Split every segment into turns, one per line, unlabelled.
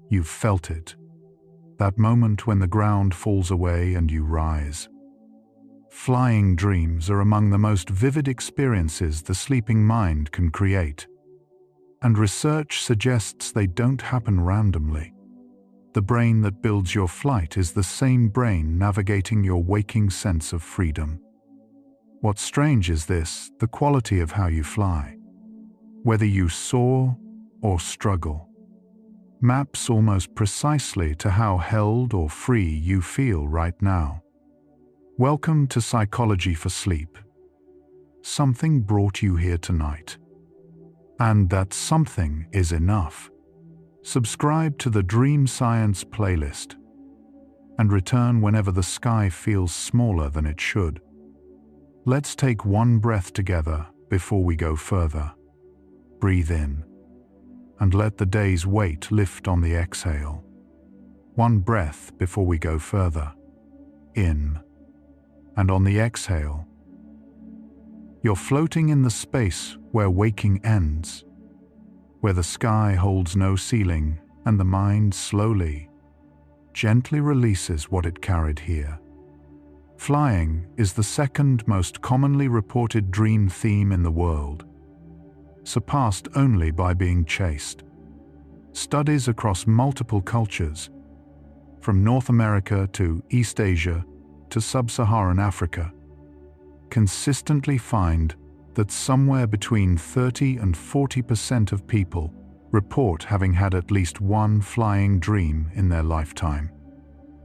You've felt it. That moment when the ground falls away and you rise. Flying dreams are among the most vivid experiences the sleeping mind can create. And research suggests they don't happen randomly. The brain that builds your flight is the same brain navigating your waking sense of freedom. What's strange is this, the quality of how you fly. Whether you soar or struggle, maps almost precisely to how held or free you feel right now. Welcome to Psychology for Sleep. Something brought you here tonight. And that something is enough. Subscribe to the Dream Science playlist and return whenever the sky feels smaller than it should. Let's take one breath together before we go further. Breathe in and let the day's weight lift on the exhale. One breath before we go further. In and on the exhale. You're floating in the space where waking ends, where the sky holds no ceiling and the mind slowly, gently releases what it carried here. Flying is the second most commonly reported dream theme in the world, surpassed only by being chased. Studies across multiple cultures, from North America to East Asia to Sub-Saharan Africa, consistently find that somewhere between 30 and 40% of people report having had at least one flying dream in their lifetime.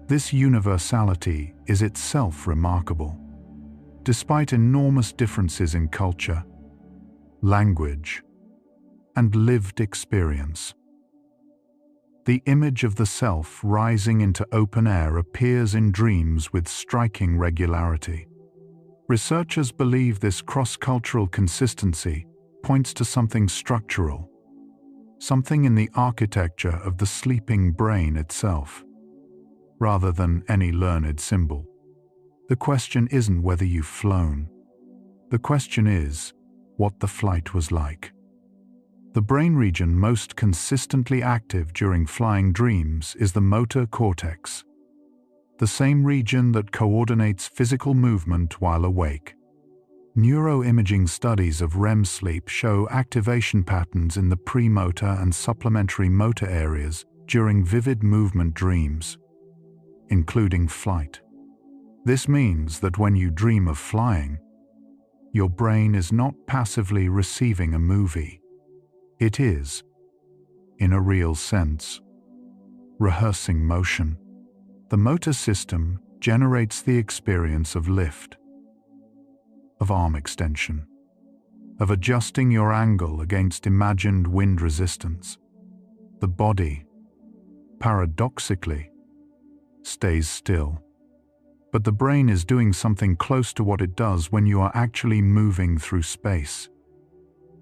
This universality is itself remarkable, despite enormous differences in culture, language, and lived experience. The image of the self rising into open air appears in dreams with striking regularity. Researchers believe this cross-cultural consistency points to something structural, something in the architecture of the sleeping brain itself, rather than any learned symbol. The question isn't whether you've flown. The question is what the flight was like. The brain region most consistently active during flying dreams is the motor cortex, the same region that coordinates physical movement while awake. Neuroimaging studies of REM sleep show activation patterns in the premotor and supplementary motor areas during vivid movement dreams, including flight. This means that when you dream of flying, your brain is not passively receiving a movie. It is, in a real sense, rehearsing motion. The motor system generates the experience of lift, of arm extension, of adjusting your angle against imagined wind resistance. The body, paradoxically, stays still. But the brain is doing something close to what it does when you are actually moving through space,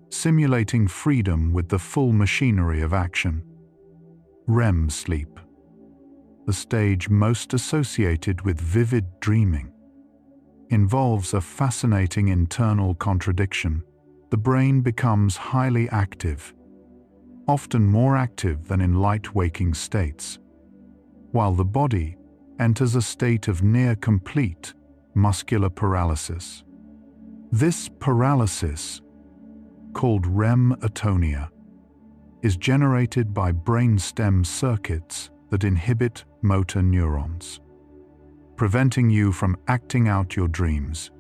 simulating freedom with the full machinery of action. REM sleep, the stage most associated with vivid dreaming, involves a fascinating internal contradiction. The brain becomes highly active, often more active than in light waking states, while the body enters a state of near-complete muscular paralysis. This paralysis, called REM atonia, is generated by brainstem circuits that inhibit motor neurons, preventing you from acting out your dreams.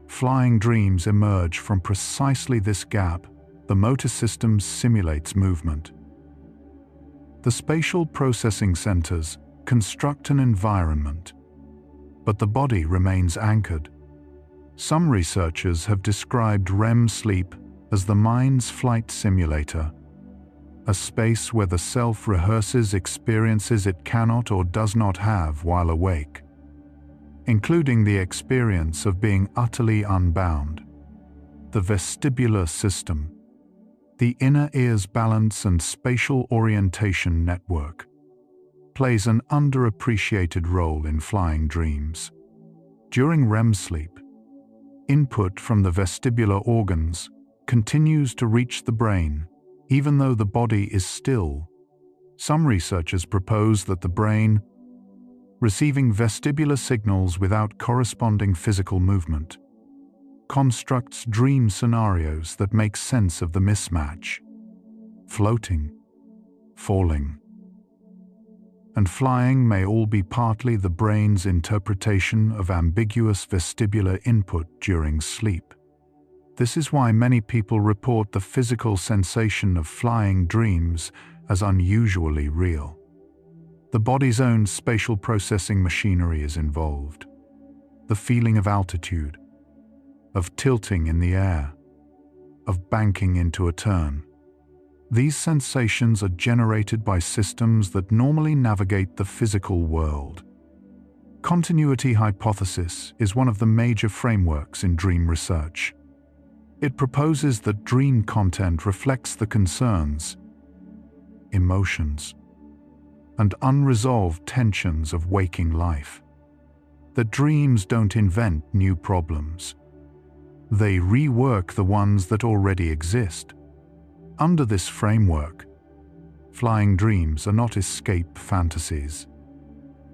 Flying dreams emerge from precisely this gap. The motor system simulates movement. The spatial processing centers construct an environment, but the body remains anchored. Some researchers have described REM sleep as the mind's flight simulator, a space where the self rehearses experiences it cannot or does not have while awake, including the experience of being utterly unbound. The vestibular system, the inner ear's balance and spatial orientation network, plays an underappreciated role in flying dreams. During REM sleep, input from the vestibular organs continues to reach the brain, even though the body is still, Some researchers propose that the brain, receiving vestibular signals without corresponding physical movement, constructs dream scenarios that make sense of the mismatch. Floating, falling, and flying may all be partly the brain's interpretation of ambiguous vestibular input during sleep. This is why many people report the physical sensation of flying dreams as unusually real. The body's own spatial processing machinery is involved. The feeling of altitude, of tilting in the air, of banking into a turn. These sensations are generated by systems that normally navigate the physical world. Continuity hypothesis is one of the major frameworks in dream research. It proposes that dream content reflects the concerns, emotions, and unresolved tensions of waking life. That dreams don't invent new problems. They rework the ones that already exist. Under this framework, flying dreams are not escape fantasies.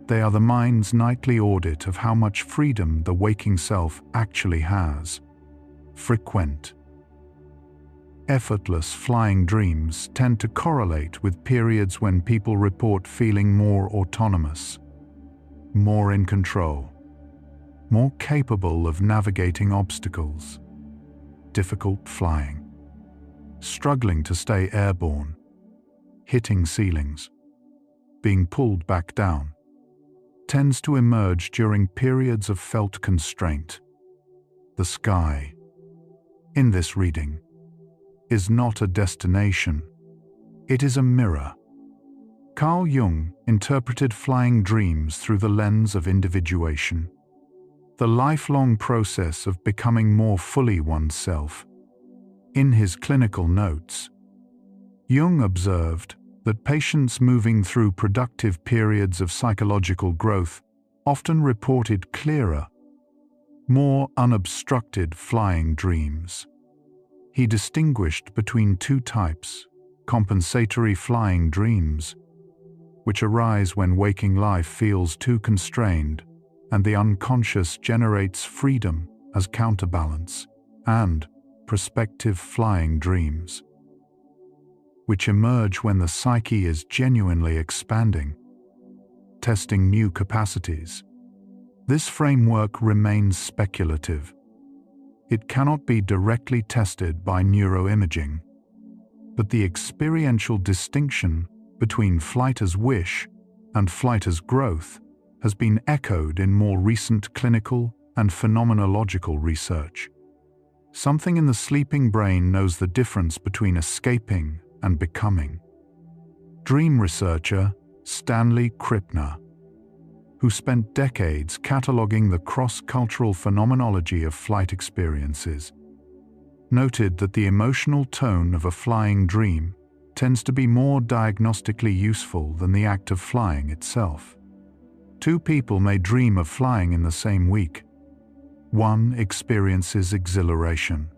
They are the mind's nightly audit of how much freedom the waking self actually has. Frequent, effortless flying dreams tend to correlate with periods when people report feeling more autonomous, more in control, more capable of navigating obstacles. Difficult flying, struggling to stay airborne, hitting ceilings, being pulled back down, tends to emerge during periods of felt constraint. The sky, in this reading, is not a destination, it is a mirror. Carl Jung interpreted flying dreams through the lens of individuation, the lifelong process of becoming more fully oneself. In his clinical notes, Jung observed that patients moving through productive periods of psychological growth often reported clearer, more unobstructed flying dreams. He distinguished between two types: compensatory flying dreams, which arise when waking life feels too constrained and the unconscious generates freedom as counterbalance, and prospective flying dreams, which emerge when the psyche is genuinely expanding, testing new capacities. This framework remains speculative. It cannot be directly tested by neuroimaging, but the experiential distinction between flight as wish and flight as growth has been echoed in more recent clinical and phenomenological research. Something in the sleeping brain knows the difference between escaping and becoming. Dream researcher Stanley Krippner, who spent decades cataloging the cross-cultural phenomenology of flight experiences, noted that the emotional tone of a flying dream tends to be more diagnostically useful than the act of flying itself. Two people may dream of flying in the same week. One experiences exhilaration,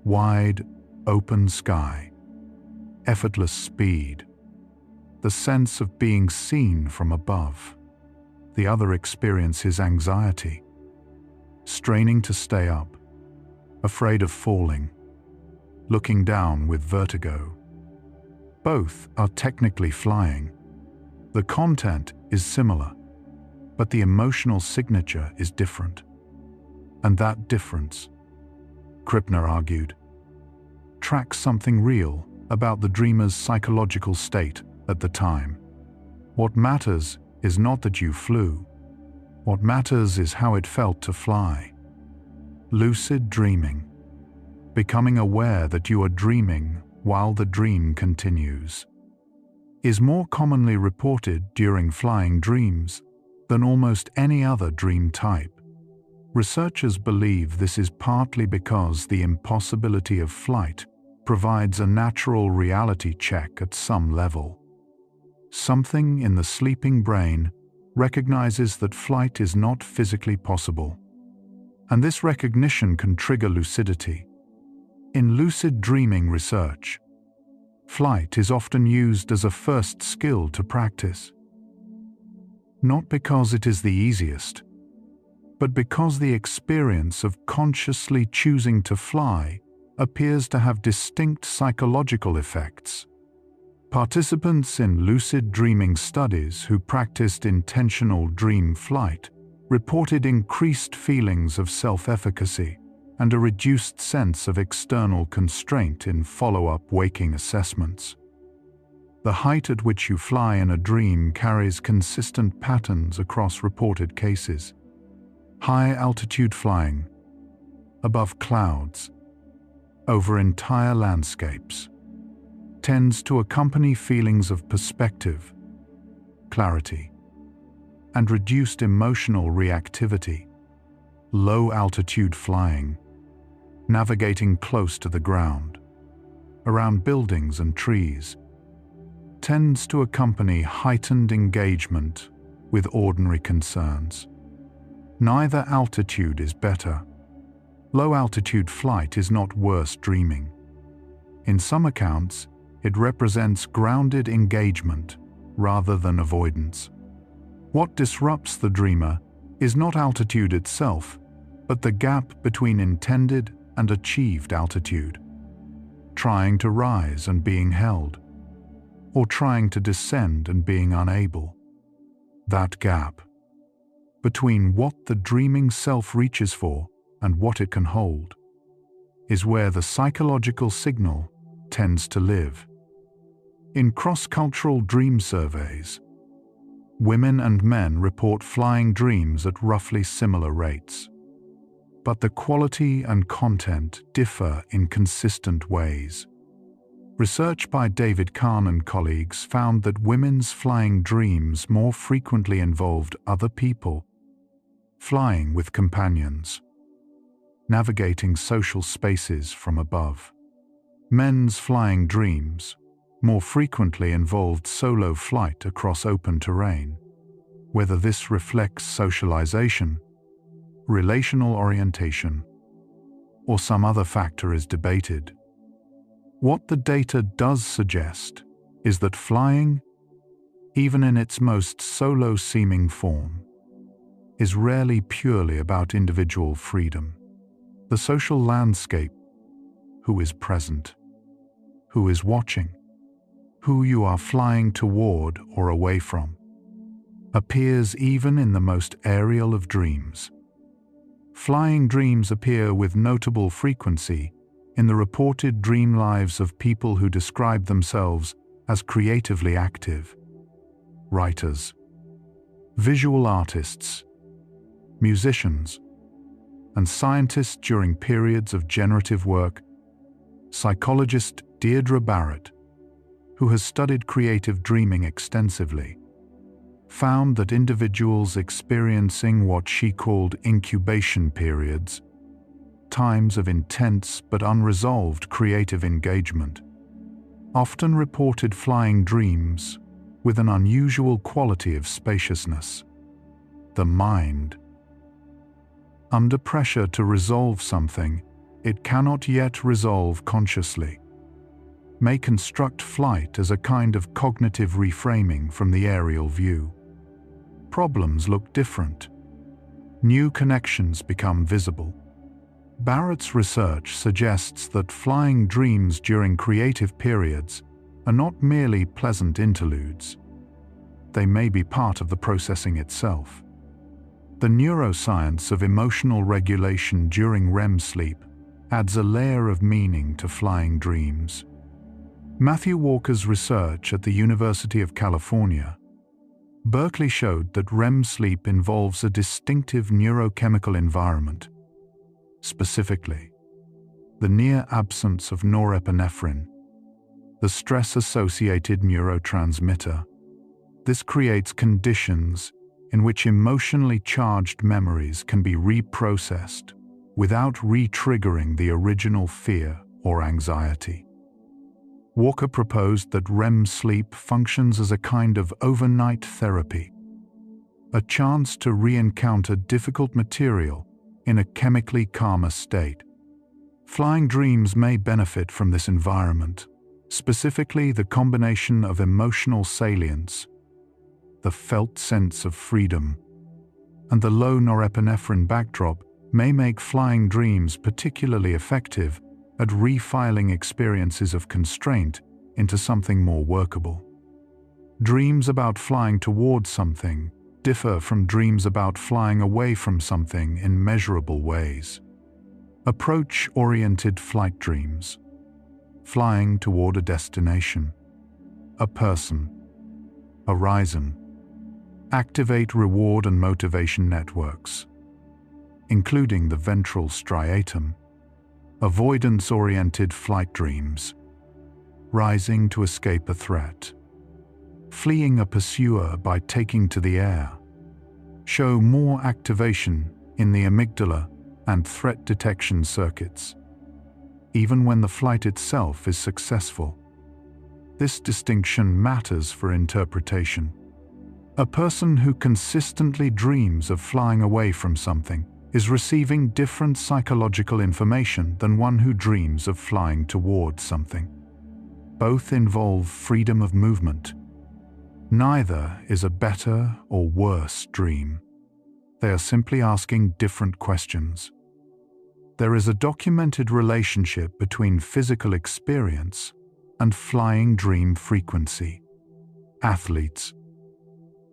wide, open sky, effortless speed, the sense of being seen from above. The other experiences anxiety, straining to stay up, afraid of falling, looking down with vertigo. Both are technically flying. The content is similar, but the emotional signature is different. And that difference, Krippner argued, tracks something real about the dreamer's psychological state at the time. What matters is not that you flew. What matters is how it felt to fly. Lucid dreaming, becoming aware that you are dreaming while the dream continues, is more commonly reported during flying dreams than almost any other dream type. Researchers believe this is partly because the impossibility of flight provides a natural reality check at some level. Something in the sleeping brain recognizes that flight is not physically possible, and this recognition can trigger lucidity. In lucid dreaming research, Flight is often used as a first skill to practice. Not because it is the easiest, but because the experience of consciously choosing to fly appears to have distinct psychological effects. Participants in lucid dreaming studies who practiced intentional dream flight reported increased feelings of self-efficacy and a reduced sense of external constraint in follow-up waking assessments. The height at which you fly in a dream carries consistent patterns across reported cases. High-altitude flying, above clouds, over entire landscapes, tends to accompany feelings of perspective, clarity, and reduced emotional reactivity. Low-altitude flying, navigating close to the ground, around buildings and trees, tends to accompany heightened engagement with ordinary concerns. Neither altitude is better. Low-altitude flight is not worse dreaming. In some accounts, it represents grounded engagement rather than avoidance. What disrupts the dreamer is not altitude itself, but the gap between intended and achieved altitude. Trying to rise and being held, or trying to descend and being unable. That gap between what the dreaming self reaches for and what it can hold is where the psychological signal tends to live. In cross-cultural dream surveys, women and men report flying dreams at roughly similar rates, but the quality and content differ in consistent ways. Research by David Kahn and colleagues found that women's flying dreams more frequently involved other people, flying with companions, navigating social spaces from above. Men's flying dreams more frequently involved solo flight across open terrain. Whether this reflects socialization, relational orientation, or some other factor is debated. What the data does suggest is that flying, even in its most solo-seeming form, is rarely purely about individual freedom. The social landscape, who is present, who is watching, who you are flying toward or away from, appears even in the most aerial of dreams. Flying dreams appear with notable frequency in the reported dream lives of people who describe themselves as creatively active: writers, visual artists, musicians, and scientists during periods of generative work. Psychologist Deirdre Barrett, who has studied creative dreaming extensively, found that individuals experiencing what she called incubation periods, times of intense but unresolved creative engagement, often reported flying dreams with an unusual quality of spaciousness. The mind, under pressure to resolve something it cannot yet resolve consciously, may construct flight as a kind of cognitive reframing from the aerial view. Problems look different. New connections become visible. Barrett's research suggests that flying dreams during creative periods are not merely pleasant interludes. They may be part of the processing itself. The neuroscience of emotional regulation during REM sleep adds a layer of meaning to flying dreams. Matthew Walker's research at the University of California, Berkeley showed that REM sleep involves a distinctive neurochemical environment. Specifically, the near absence of norepinephrine, the stress-associated neurotransmitter. This creates conditions in which emotionally charged memories can be reprocessed without re-triggering the original fear or anxiety. Walker proposed that REM sleep functions as a kind of overnight therapy, a chance to re-encounter difficult material in a chemically calmer state. Flying dreams may benefit from this environment, Specifically, the combination of emotional salience, the felt sense of freedom, and the low norepinephrine backdrop may make flying dreams particularly effective at refiling experiences of constraint into something more workable. Dreams about flying towards something differ from dreams about flying away from something in measurable ways. Approach-oriented flight dreams, flying toward a destination, a person, a horizon, activate reward and motivation networks, including the ventral striatum. Avoidance-oriented flight dreams, rising to escape a threat, fleeing a pursuer by taking to the air, show more activation in the amygdala and threat detection circuits, even when the flight itself is successful. This distinction matters for interpretation. A person who consistently dreams of flying away from something is receiving different psychological information than one who dreams of flying towards something. Both involve freedom of movement. Neither is a better or worse dream. They are simply asking different questions. There is a documented relationship between physical experience and flying dream frequency. Athletes,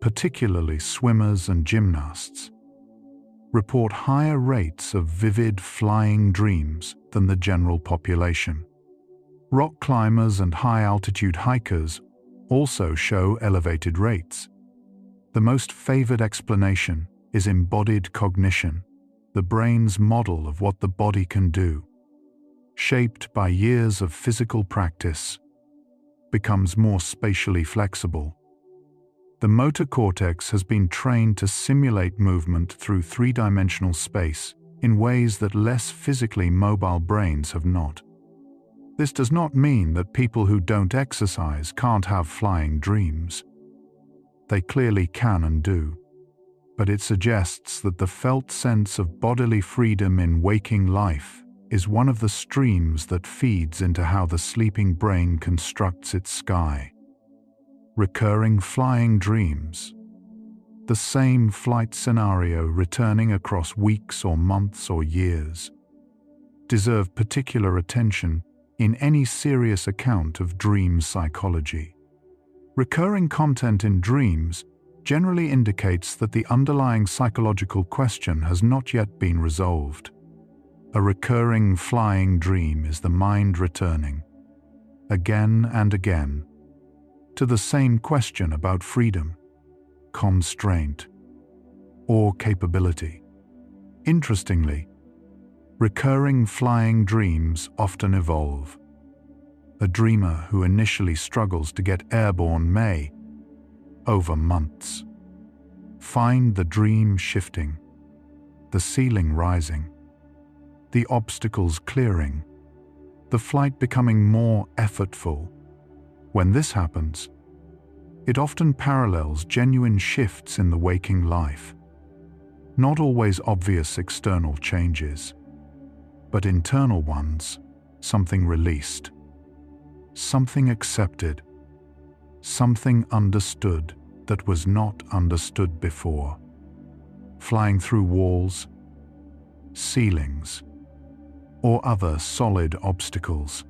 particularly swimmers and gymnasts, report higher rates of vivid flying dreams than the general population. Rock climbers and high-altitude hikers also show elevated rates. The most favored explanation is embodied cognition, the brain's model of what the body can do, shaped by years of physical practice, becomes more spatially flexible. The motor cortex has been trained to simulate movement through three-dimensional space in ways that less physically mobile brains have not. This does not mean that people who don't exercise can't have flying dreams. They clearly can and do. But it suggests that the felt sense of bodily freedom in waking life is one of the streams that feeds into how the sleeping brain constructs its sky. Recurring flying dreams, the same flight scenario returning across weeks or months or years, deserve particular attention in any serious account of dream psychology. Recurring content in dreams generally indicates that the underlying psychological question has not yet been resolved. A recurring flying dream is the mind returning, again and again, to the same question about freedom, constraint, or capability. Interestingly, recurring flying dreams often evolve. A dreamer who initially struggles to get airborne may, over months, find the dream shifting, the ceiling rising, the obstacles clearing, the flight becoming more effortful. When this happens, it often parallels genuine shifts in the waking life. Not always obvious external changes, but internal ones, something released, something accepted, something understood that was not understood before. Flying through walls, ceilings, or other solid obstacles,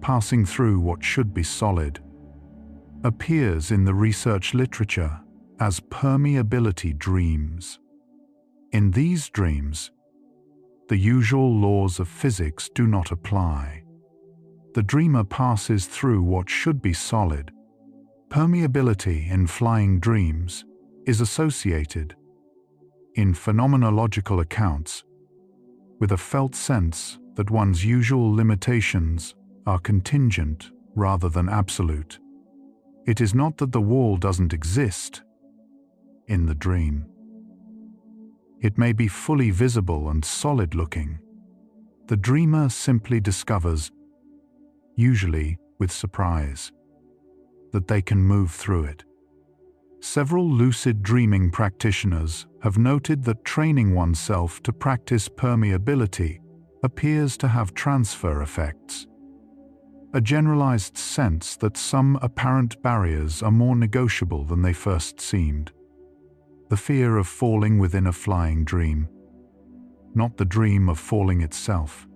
passing through what should be solid, appears in the research literature as permeability dreams. In these dreams, the usual laws of physics do not apply. The dreamer passes through what should be solid. Permeability in flying dreams is associated, in phenomenological accounts, with a felt sense that one's usual limitations are contingent rather than absolute. It is not that the wall doesn't exist in the dream. It may be fully visible and solid-looking. The dreamer simply discovers, usually with surprise, that they can move through it. Several lucid dreaming practitioners have noted that training oneself to practice permeability appears to have transfer effects. a generalized sense that some apparent barriers are more negotiable than they first seemed. The fear of falling within a flying dream. Not the dream of falling itself,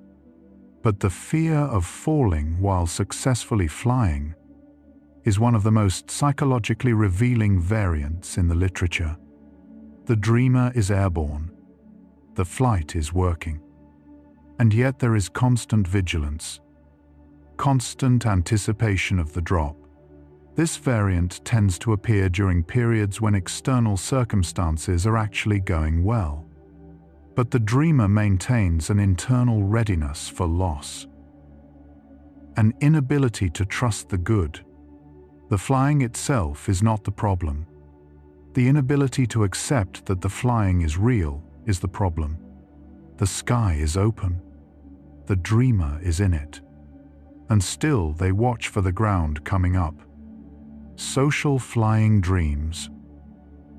but the fear of falling while successfully flying is one of the most psychologically revealing variants in the literature. The dreamer is airborne. The flight is working. And yet there is constant vigilance, constant anticipation of the drop. This variant tends to appear during periods when external circumstances are actually going well. But the dreamer maintains an internal readiness for loss, an inability to trust the good. The flying itself is not the problem. The inability to accept that the flying is real is the problem. The sky is open. The dreamer is in it. And still they watch for the ground coming up. Social flying dreams,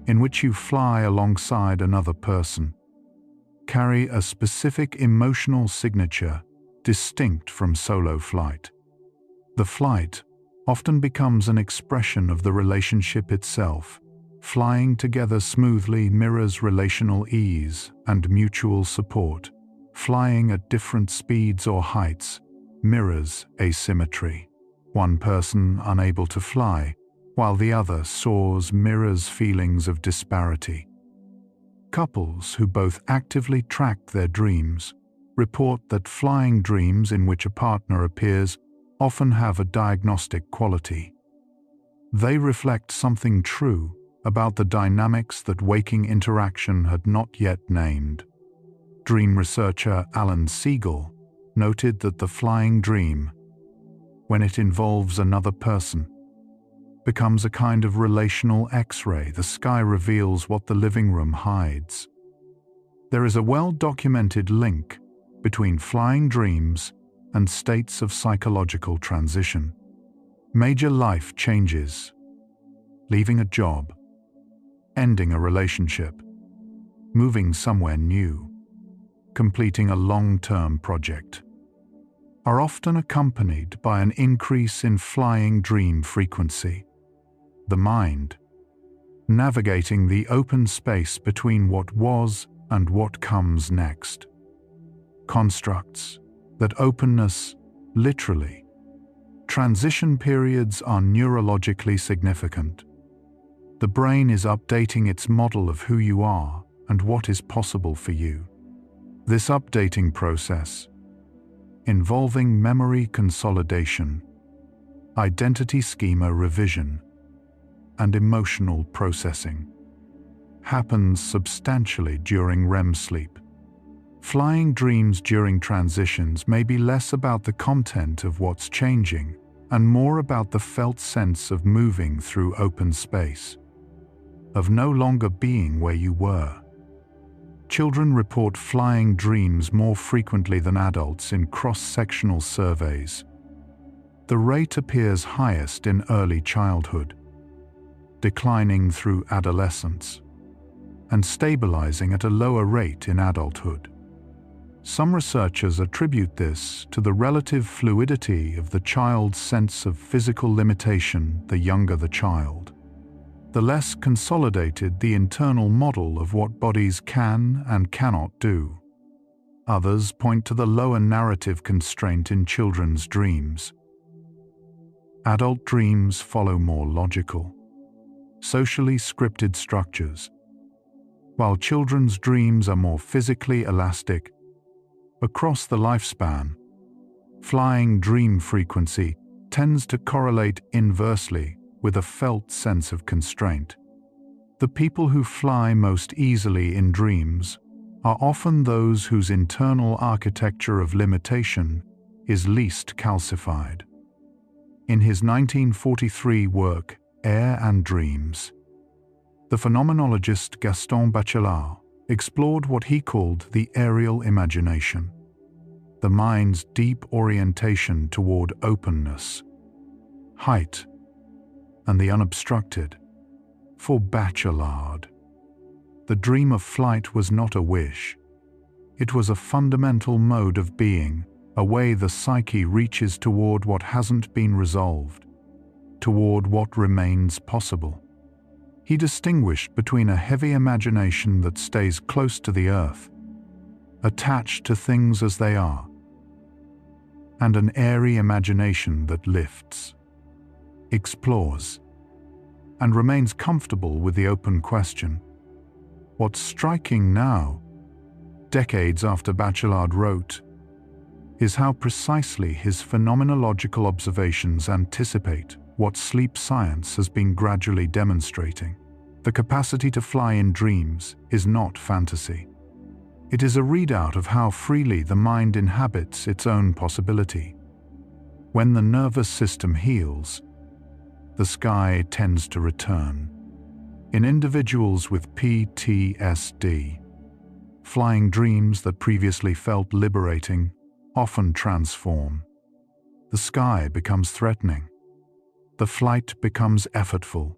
in which you fly alongside another person, carry a specific emotional signature distinct from solo flight. The flight often becomes an expression of the relationship itself. Flying together smoothly mirrors relational ease and mutual support. Flying at different speeds or heights mirrors asymmetry. One person unable to fly, while the other soars, mirrors feelings of disparity. Couples who both actively track their dreams report that flying dreams in which a partner appears often have a diagnostic quality. They reflect something true about the dynamics that waking interaction had not yet named. Dream researcher Alan Siegel noted that the flying dream, when it involves another person, becomes a kind of relational X-ray. The sky reveals what the living room hides. There is a well-documented link between flying dreams and states of psychological transition. Major life changes, leaving a job, ending a relationship, moving somewhere new, completing a long-term project, are often accompanied by an increase in flying dream frequency. The mind, navigating the open space between what was and what comes next, constructs that openness, literally. Transition periods are neurologically significant. The brain is updating its model of who you are and what is possible for you. This updating process, involving memory consolidation, identity schema revision, and emotional processing, happens substantially during REM sleep. Flying dreams during transitions may be less about the content of what's changing and more about the felt sense of moving through open space, of no longer being where you were. Children report flying dreams more frequently than adults in cross-sectional surveys. The rate appears highest in early childhood, declining through adolescence, and stabilizing at a lower rate in adulthood. Some researchers attribute this to the relative fluidity of the child's sense of physical limitation the younger the child. The less consolidated the internal model of what bodies can and cannot do. Others point to the lower narrative constraint in children's dreams. Adult dreams follow more logical, socially scripted structures, while children's dreams are more physically elastic. Across the lifespan, flying dream frequency tends to correlate inversely with a felt sense of constraint. The people who fly most easily in dreams are often those whose internal architecture of limitation is least calcified. In his 1943 work, Air and Dreams, the phenomenologist Gaston Bachelard explored what he called the aerial imagination, the mind's deep orientation toward openness, height, and the unobstructed. For Bachelard, the dream of flight was not a wish. It was a fundamental mode of being, a way the psyche reaches toward what hasn't been resolved, toward what remains possible. He distinguished between a heavy imagination that stays close to the earth, attached to things as they are, and an airy imagination that lifts, explores, and remains comfortable with the open question. What's striking now, decades after Bachelard wrote, is how precisely his phenomenological observations anticipate what sleep science has been gradually demonstrating. The capacity to fly in dreams is not fantasy. It is a readout of how freely the mind inhabits its own possibility. When the nervous system heals, the sky tends to return. In individuals with PTSD, flying dreams that previously felt liberating often transform. The sky becomes threatening, the flight becomes effortful,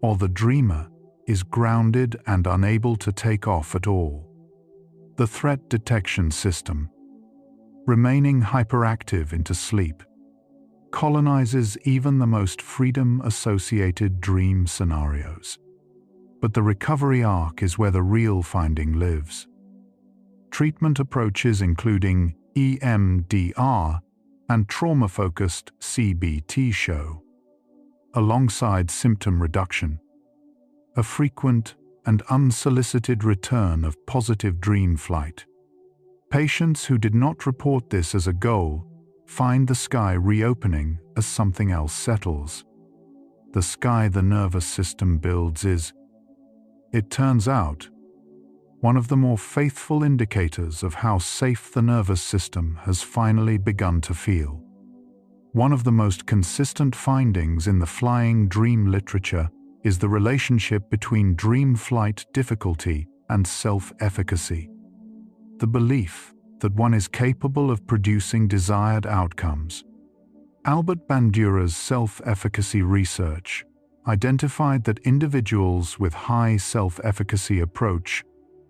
or the dreamer is grounded and unable to take off at all. The threat detection system, remaining hyperactive into sleep, colonizes even the most freedom-associated dream scenarios. But the recovery arc is where the real finding lives. Treatment approaches including EMDR and trauma-focused CBT show, alongside symptom reduction, a frequent and unsolicited return of positive dream flight. Patients who did not report this as a goal find the sky reopening as something else settles. The sky the nervous system builds is, it turns out, one of the more faithful indicators of how safe the nervous system has finally begun to feel. One of the most consistent findings in the flying dream literature is the relationship between dream flight difficulty and self-efficacy. The belief that one is capable of producing desired outcomes. Albert Bandura's self-efficacy research identified that individuals with high self-efficacy approach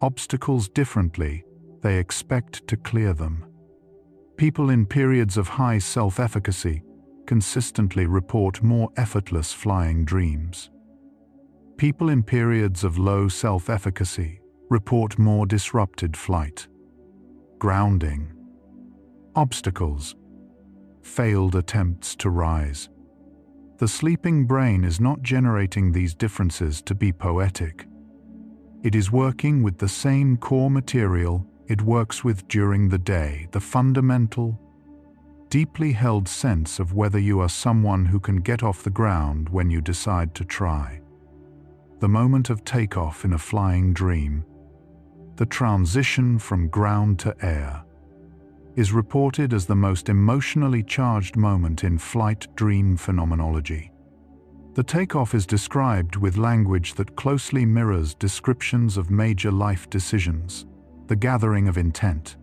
obstacles differently, they expect to clear them. People in periods of high self-efficacy consistently report more effortless flying dreams. People in periods of low self-efficacy report more disrupted flight, grounding, obstacles, failed attempts to rise. The sleeping brain is not generating these differences to be poetic. It is working with the same core material it works with during the day, the fundamental, deeply held sense of whether you are someone who can get off the ground when you decide to try. The moment of takeoff in a flying dream, the transition from ground to air, is reported as the most emotionally charged moment in flight dream phenomenology. The takeoff is described with language that closely mirrors descriptions of major life decisions, the gathering of intent,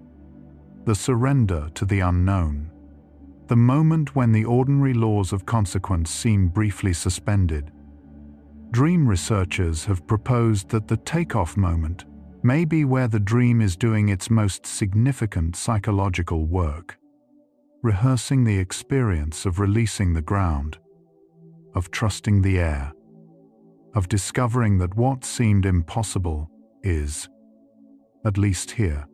the surrender to the unknown, the moment when the ordinary laws of consequence seem briefly suspended. Dream researchers have proposed that the takeoff moment may be where the dream is doing its most significant psychological work, rehearsing the experience of releasing the ground, of trusting the air, of discovering that what seemed impossible is, at least here,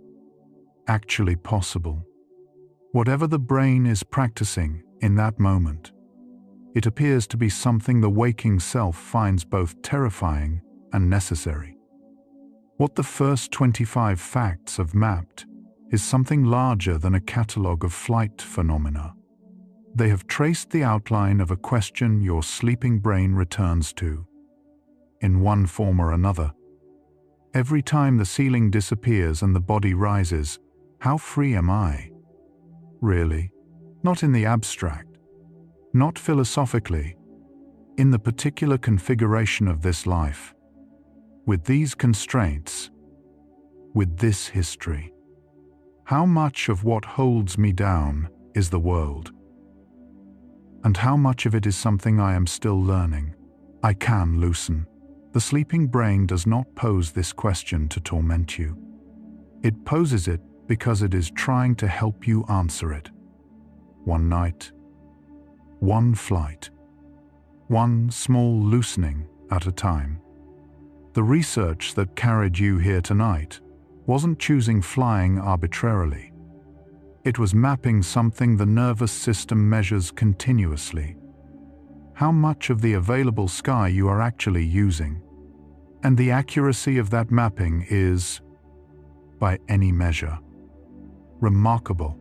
actually possible. Whatever the brain is practicing in that moment, it appears to be something the waking self finds both terrifying and necessary. What the first 25 facts have mapped is something larger than a catalogue of flight phenomena. They have traced the outline of a question your sleeping brain returns to, in one form or another. Every time the ceiling disappears and the body rises, how free am I? Really? Not in the abstract, not philosophically, in the particular configuration of this life, with these constraints, with this history. How much of what holds me down is the world? And how much of it is something I am still learning? I can loosen. The sleeping brain does not pose this question to torment you. It poses it because it is trying to help you answer it. One night, one flight, one small loosening at a time. The research that carried you here tonight wasn't choosing flying arbitrarily. It was mapping something the nervous system measures continuously. How much of the available sky you are actually using. And the accuracy of that mapping is, by any measure, remarkable.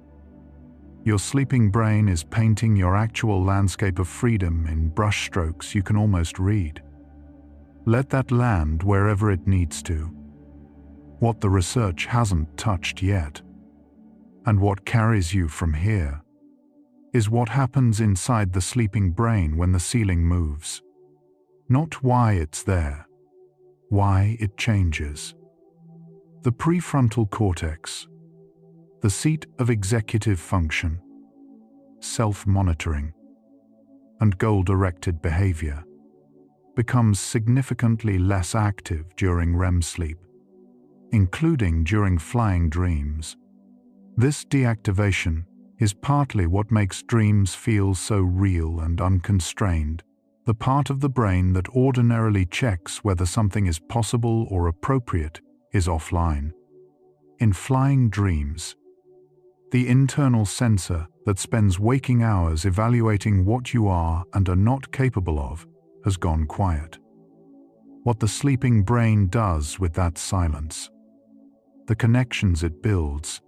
Your sleeping brain is painting your actual landscape of freedom in brushstrokes you can almost read. Let that land wherever it needs to. What the research hasn't touched yet, and what carries you from here, is what happens inside the sleeping brain when the ceiling moves. Not why it's there, why it changes. The prefrontal cortex, the seat of executive function, self-monitoring, and goal-directed behavior, becomes significantly less active during REM sleep, including during flying dreams. This deactivation is partly what makes dreams feel so real and unconstrained. The part of the brain that ordinarily checks whether something is possible or appropriate is offline. In flying dreams, the internal sensor that spends waking hours evaluating what you are and are not capable of has gone quiet. What the sleeping brain does with that silence, the connections it builds,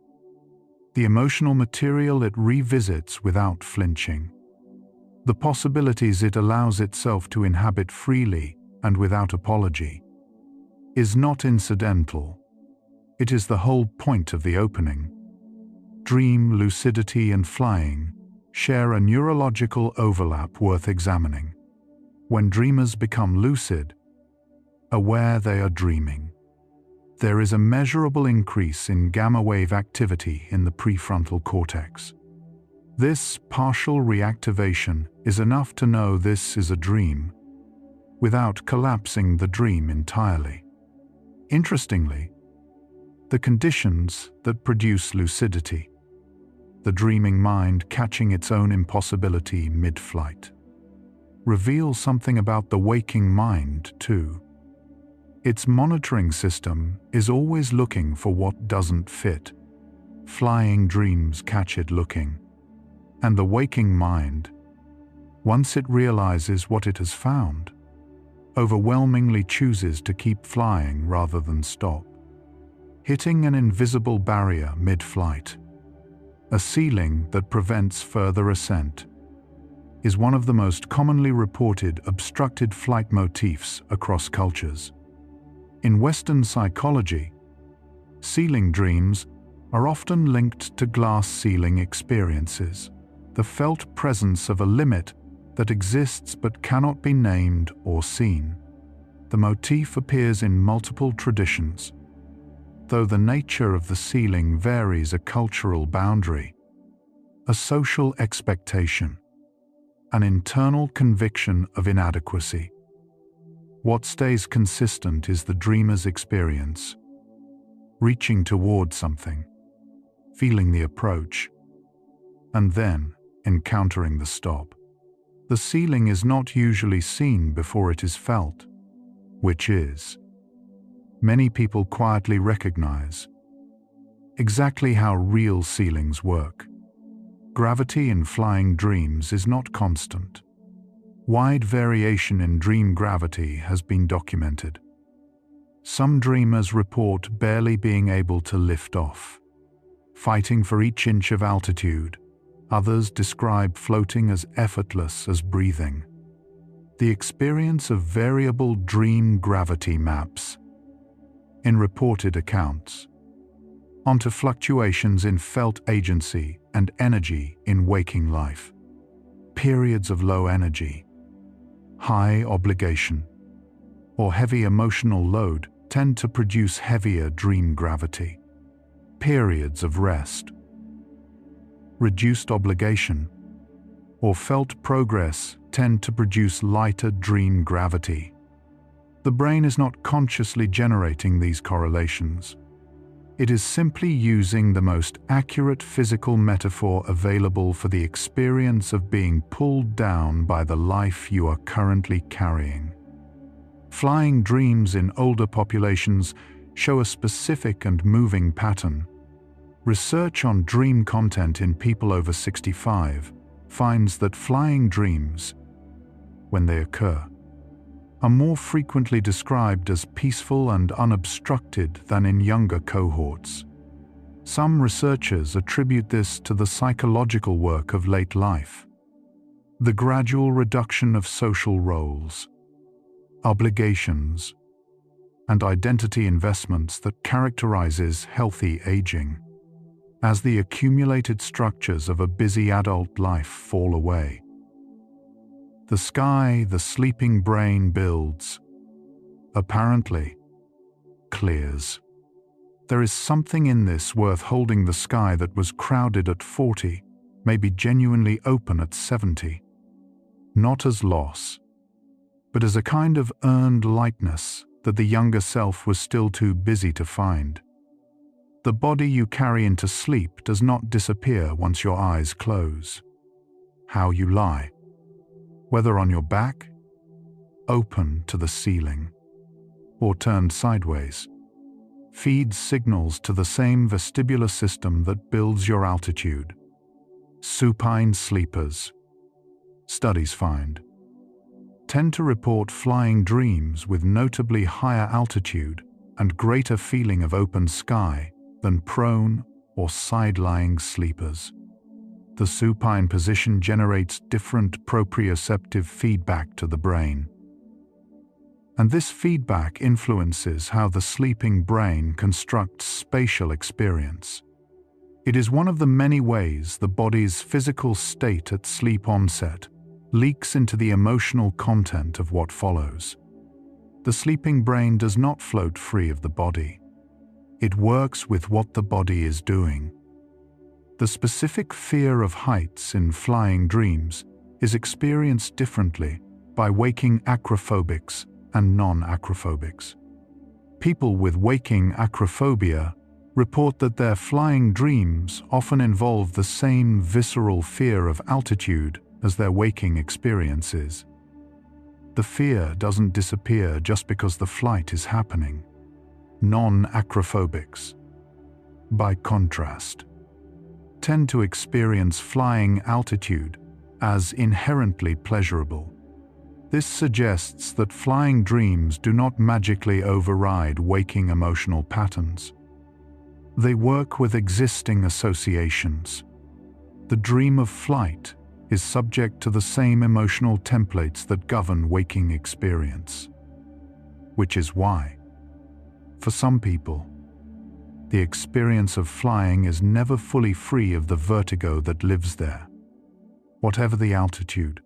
the emotional material it revisits without flinching, the possibilities it allows itself to inhabit freely and without apology, is not incidental. It is the whole point of the opening. Dream, lucidity, and flying share a neurological overlap worth examining. When dreamers become lucid, aware they are dreaming, there is a measurable increase in gamma wave activity in the prefrontal cortex. This partial reactivation is enough to know this is a dream, without collapsing the dream entirely. Interestingly, the conditions that produce lucidity, the dreaming mind catching its own impossibility mid-flight, reveal something about the waking mind too. Its monitoring system is always looking for what doesn't fit. Flying dreams catch it looking. And the waking mind, once it realizes what it has found, overwhelmingly chooses to keep flying rather than stop. Hitting an invisible barrier mid-flight, a ceiling that prevents further ascent, is one of the most commonly reported obstructed flight motifs across cultures. In Western psychology, ceiling dreams are often linked to glass ceiling experiences, the felt presence of a limit that exists but cannot be named or seen. The motif appears in multiple traditions, though the nature of the ceiling varies: a cultural boundary, a social expectation, an internal conviction of inadequacy. What stays consistent is the dreamer's experience, reaching toward something, feeling the approach, and then encountering the stop. The ceiling is not usually seen before it is felt, which is, many people quietly recognize, exactly how real ceilings work. Gravity in flying dreams is not constant. Wide variation in dream gravity has been documented. Some dreamers report barely being able to lift off, fighting for each inch of altitude. Others describe floating as effortless as breathing. The experience of variable dream gravity maps, in reported accounts, onto fluctuations in felt agency and energy in waking life. Periods of low energy, high obligation, or heavy emotional load tend to produce heavier dream gravity. Periods of rest, reduced obligation, or felt progress tend to produce lighter dream gravity. The brain is not consciously generating these correlations. It is simply using the most accurate physical metaphor available for the experience of being pulled down by the life you are currently carrying. Flying dreams in older populations show a specific and moving pattern. Research on dream content in people over 65 finds that flying dreams, when they occur, are more frequently described as peaceful and unobstructed than in younger cohorts. Some researchers attribute this to the psychological work of late life, the gradual reduction of social roles, obligations, and identity investments that characterizes healthy aging. As the accumulated structures of a busy adult life fall away, the sky the sleeping brain builds, apparently, clears. There is something in this worth holding. The sky that was crowded at 40 may be genuinely open at 70, not as loss, but as a kind of earned lightness that the younger self was still too busy to find. The body you carry into sleep does not disappear once your eyes close. How you lie, whether on your back, open to the ceiling, or turned sideways, feeds signals to the same vestibular system that builds your altitude. Supine sleepers, studies find, tend to report flying dreams with notably higher altitude and greater feeling of open sky than prone or side-lying sleepers. The supine position generates different proprioceptive feedback to the brain, and this feedback influences how the sleeping brain constructs spatial experience. It is one of the many ways the body's physical state at sleep onset leaks into the emotional content of what follows. The sleeping brain does not float free of the body. It works with what the body is doing. The specific fear of heights in flying dreams is experienced differently by waking acrophobics and non-acrophobics. People with waking acrophobia report that their flying dreams often involve the same visceral fear of altitude as their waking experiences. The fear doesn't disappear just because the flight is happening. Non-acrophobics, by contrast, tend to experience flying altitude as inherently pleasurable. This suggests that flying dreams do not magically override waking emotional patterns. They work with existing associations. The dream of flight is subject to the same emotional templates that govern waking experience, which is why, for some people, the experience of flying is never fully free of the vertigo that lives there, whatever the altitude.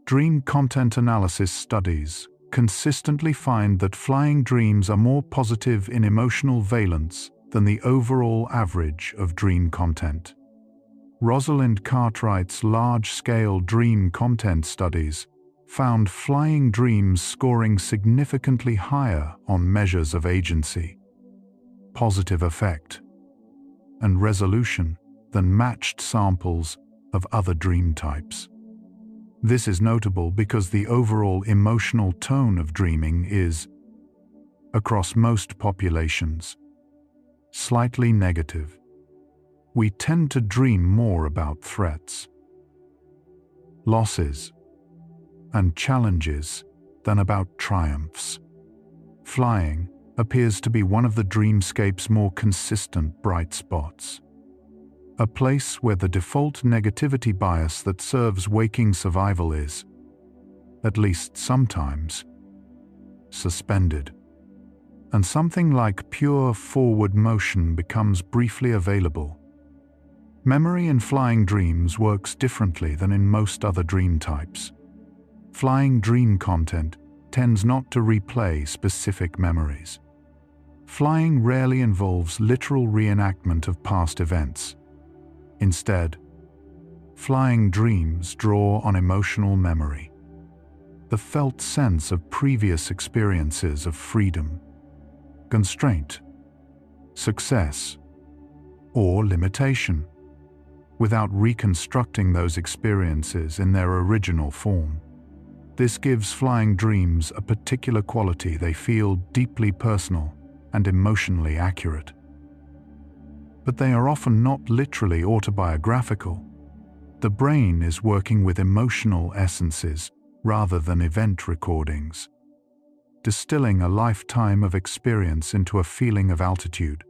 Dream content analysis studies consistently find that flying dreams are more positive in emotional valence than the overall average of dream content. Rosalind Cartwright's large-scale dream content studies found flying dreams scoring significantly higher on measures of agency, positive effect, and resolution than matched samples of other dream types. This is notable because the overall emotional tone of dreaming is, across most populations, slightly negative. We tend to dream more about threats, losses, and challenges than about triumphs. Flying appears to be one of the dreamscape's more consistent bright spots, a place where the default negativity bias that serves waking survival is, at least sometimes, suspended, and something like pure forward motion becomes briefly available. Memory in flying dreams works differently than in most other dream types. Flying dream content tends not to replay specific memories. Flying rarely involves literal reenactment of past events. Instead, flying dreams draw on emotional memory, the felt sense of previous experiences of freedom, constraint, success, or limitation, without reconstructing those experiences in their original form. This gives flying dreams a particular quality. They feel deeply personal and emotionally accurate. But they are often not literally autobiographical. The brain is working with emotional essences rather than event recordings, distilling a lifetime of experience into a feeling of altitude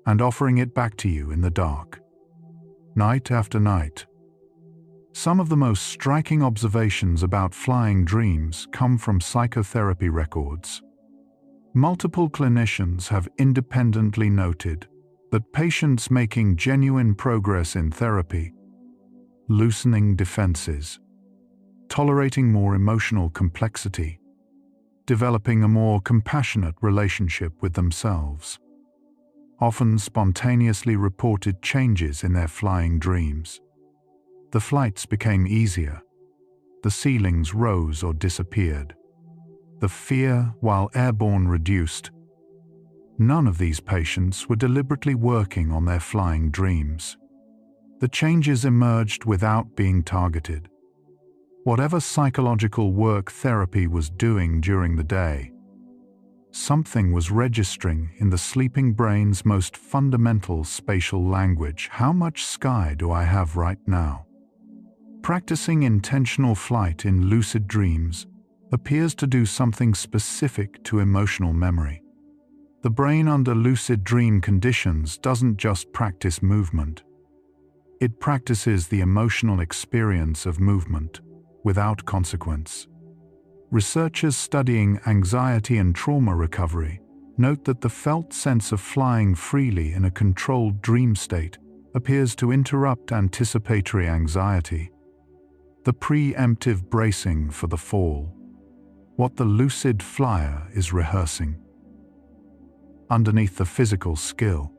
and offering it back to you in the dark, night after night. Some of the most striking observations about flying dreams come from psychotherapy records. Multiple clinicians have independently noted that patients making genuine progress in therapy, loosening defenses, tolerating more emotional complexity, developing a more compassionate relationship with themselves, often spontaneously reported changes in their flying dreams. The flights became easier, the ceilings rose or disappeared, the fear while airborne reduced. None of these patients were deliberately working on their flying dreams. The changes emerged without being targeted. Whatever psychological work therapy was doing during the day, something was registering in the sleeping brain's most fundamental spatial language. How much sky do I have right now? Practicing intentional flight in lucid dreams appears to do something specific to emotional memory. The brain under lucid dream conditions doesn't just practice movement. It practices the emotional experience of movement without consequence. Researchers studying anxiety and trauma recovery note that the felt sense of flying freely in a controlled dream state appears to interrupt anticipatory anxiety, the preemptive bracing for the fall, what the lucid flyer is rehearsing. Underneath the physical skill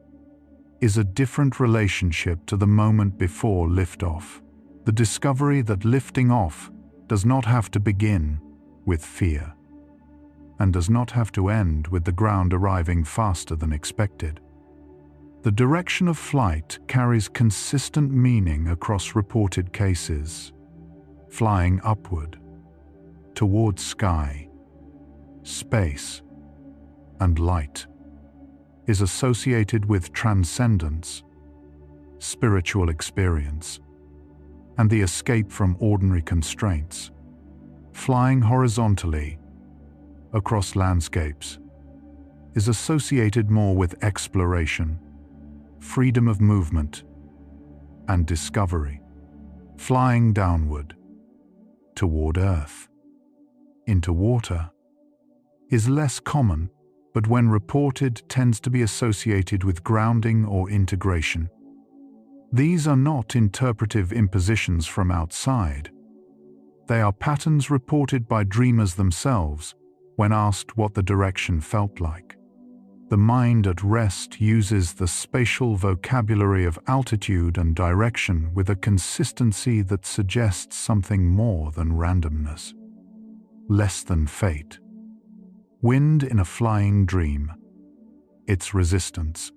is a different relationship to the moment before liftoff, the discovery that lifting off does not have to begin with fear and does not have to end with the ground arriving faster than expected. The direction of flight carries consistent meaning across reported cases. Flying upward, towards sky, space, and light is associated with transcendence, spiritual experience, and the escape from ordinary constraints. Flying horizontally across landscapes is associated more with exploration, freedom of movement, and discovery. Flying downward, toward earth, into water, is less common, but when reported tends to be associated with grounding or integration. These are not interpretive impositions from outside. They are patterns reported by dreamers themselves when asked what the direction felt like. The mind at rest uses the spatial vocabulary of altitude and direction with a consistency that suggests something more than randomness, less than fate. Wind in a flying dream, its resistance,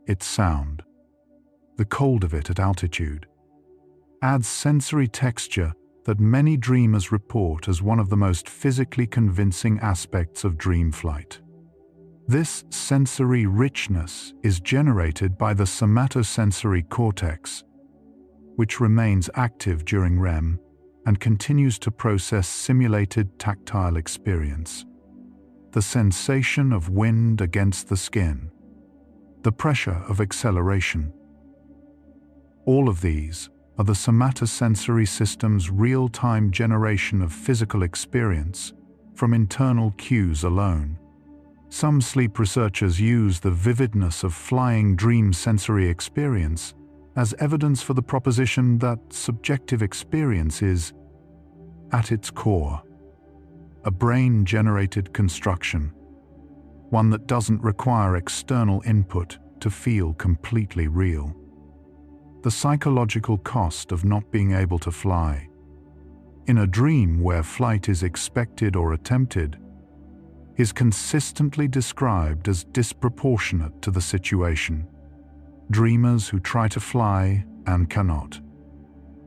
its sound, the cold of it at altitude, adds sensory texture that many dreamers report as one of the most physically convincing aspects of dream flight. This sensory richness is generated by the somatosensory cortex, which remains active during REM and continues to process simulated tactile experience. The sensation of wind against the skin, the pressure of acceleration. All of these are the somatosensory system's real-time generation of physical experience from internal cues alone. Some sleep researchers use the vividness of flying dream sensory experience as evidence for the proposition that subjective experience is, at its core, a brain-generated construction, one that doesn't require external input to feel completely real. The psychological cost of not being able to fly. In a dream where flight is expected or attempted, is consistently described as disproportionate to the situation. Dreamers who try to fly and cannot,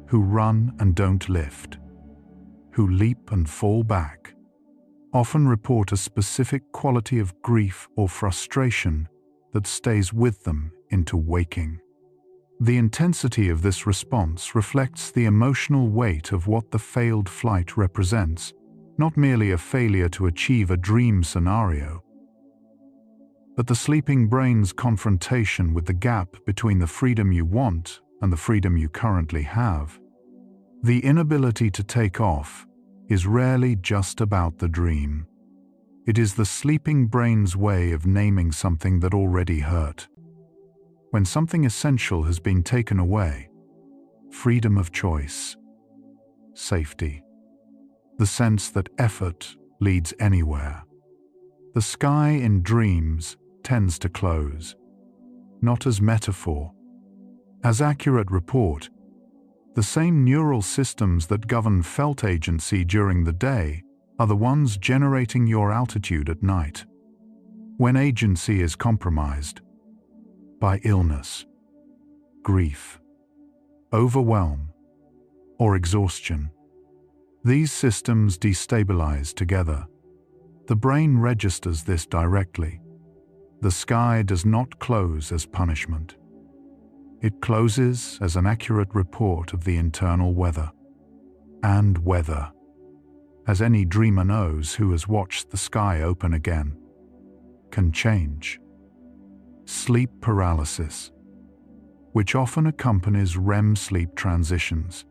who run and don't lift, who leap and fall back, often report a specific quality of grief or frustration that stays with them into waking. The intensity of this response reflects the emotional weight of what the failed flight represents, not merely a failure to achieve a dream scenario, but the sleeping brain's confrontation with the gap between the freedom you want and the freedom you currently have. The inability to take off is rarely just about the dream. It is the sleeping brain's way of naming something that already hurt. When something essential has been taken away, freedom of choice, safety, the sense that effort leads anywhere. The sky in dreams tends to close, not as metaphor, as accurate report. The same neural systems that govern felt agency during the day are the ones generating your altitude at night. When agency is compromised by illness, grief, overwhelm, or exhaustion, these systems destabilize together. The brain registers this directly. The sky does not close as punishment. It closes as an accurate report of the internal weather. And weather, as any dreamer knows who has watched the sky open again, can change. Sleep paralysis, which often accompanies REM sleep transitions,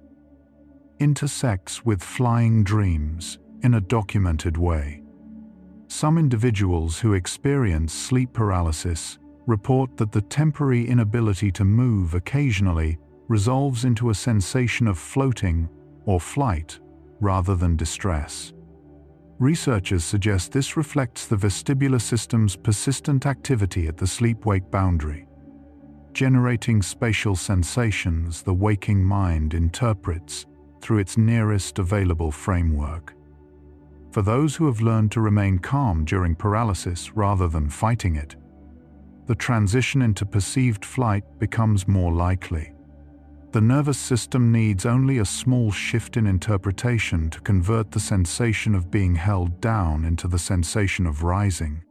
intersects with flying dreams in a documented way. Some individuals who experience sleep paralysis report that the temporary inability to move occasionally resolves into a sensation of floating or flight rather than distress. Researchers suggest this reflects the vestibular system's persistent activity at the sleep-wake boundary, generating spatial sensations the waking mind interprets through its nearest available framework. For those who have learned to remain calm during paralysis rather than fighting it, the transition into perceived flight becomes more likely. The nervous system needs only a small shift in interpretation to convert the sensation of being held down into the sensation of rising.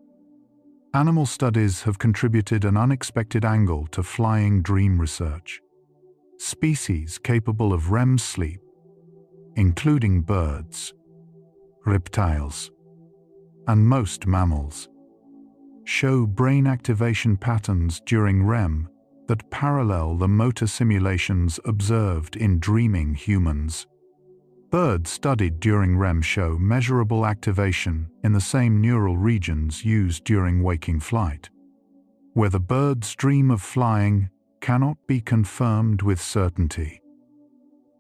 Animal studies have contributed an unexpected angle to flying dream research. Species capable of REM sleep, including birds, reptiles, and most mammals, show brain activation patterns during REM that parallel the motor simulations observed in dreaming humans. Birds studied during REM show measurable activation in the same neural regions used during waking flight. Whether birds dream of flying cannot be confirmed with certainty,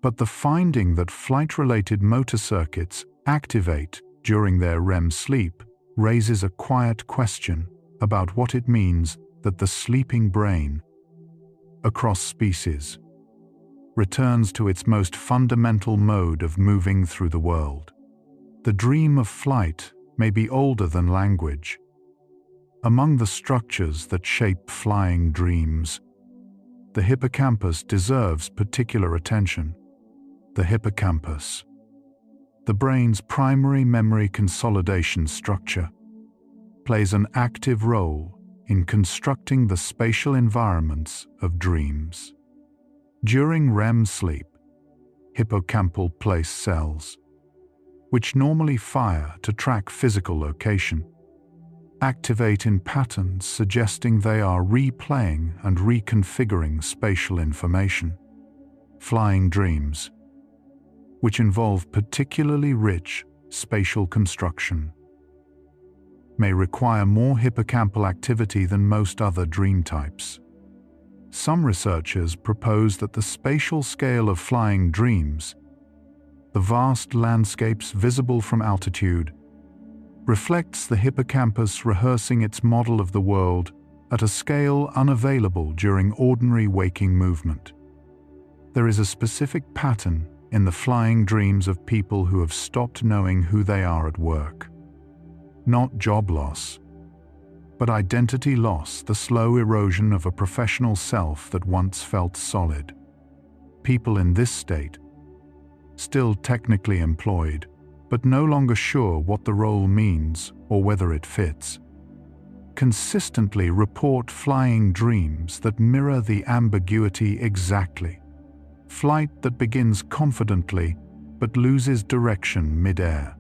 but the finding that flight-related motor circuits activate during their REM sleep raises a quiet question about what it means that the sleeping brain, across species, returns to its most fundamental mode of moving through the world. The dream of flight may be older than language. Among the structures that shape flying dreams, the hippocampus deserves particular attention. The hippocampus, the brain's primary memory consolidation structure, plays an active role in constructing the spatial environments of dreams. During REM sleep, hippocampal place cells, which normally fire to track physical location, activate in patterns suggesting they are replaying and reconfiguring spatial information. Flying dreams, which involve particularly rich spatial construction, may require more hippocampal activity than most other dream types. Some researchers propose that the spatial scale of flying dreams, the vast landscapes visible from altitude, reflects the hippocampus rehearsing its model of the world at a scale unavailable during ordinary waking movement. There is a specific pattern in the flying dreams of people who have stopped knowing who they are at work. not job loss, but identity loss, the slow erosion of a professional self that once felt solid. People in this state, still technically employed, but no longer sure what the role means or whether it fits, consistently report flying dreams that mirror the ambiguity exactly. Flight that begins confidently but loses direction mid-air.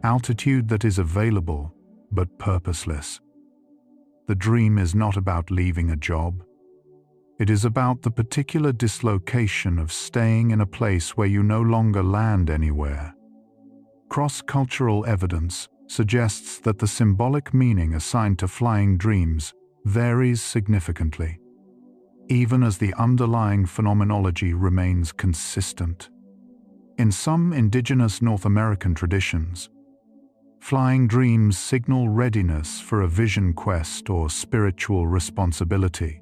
Altitude that is available but purposeless. The dream is not about leaving a job. It is about the particular dislocation of staying in a place where you no longer land anywhere. Cross-cultural evidence suggests that the symbolic meaning assigned to flying dreams varies significantly, even as the underlying phenomenology remains consistent. In some indigenous North American traditions, flying dreams signal readiness for a vision quest or spiritual responsibility.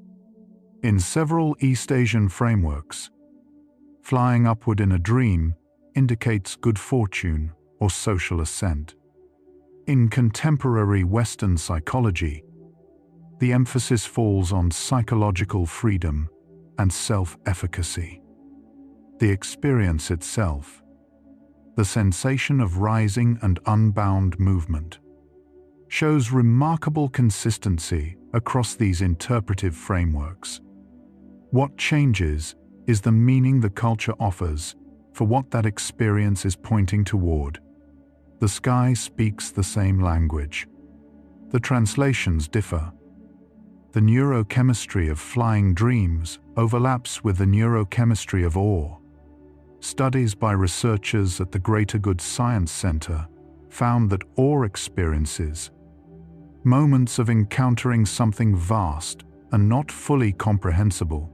In several East Asian frameworks, flying upward in a dream indicates good fortune or social ascent. In contemporary Western psychology, the emphasis falls on psychological freedom and self-efficacy. The experience itself, the sensation of rising and unbound movement, shows remarkable consistency across these interpretive frameworks. What changes is the meaning the culture offers for what that experience is pointing toward. The sky speaks the same language. The translations differ. The neurochemistry of flying dreams overlaps with the neurochemistry of awe. Studies by researchers at the Greater Good Science Center found that awe experiences, moments of encountering something vast and not fully comprehensible,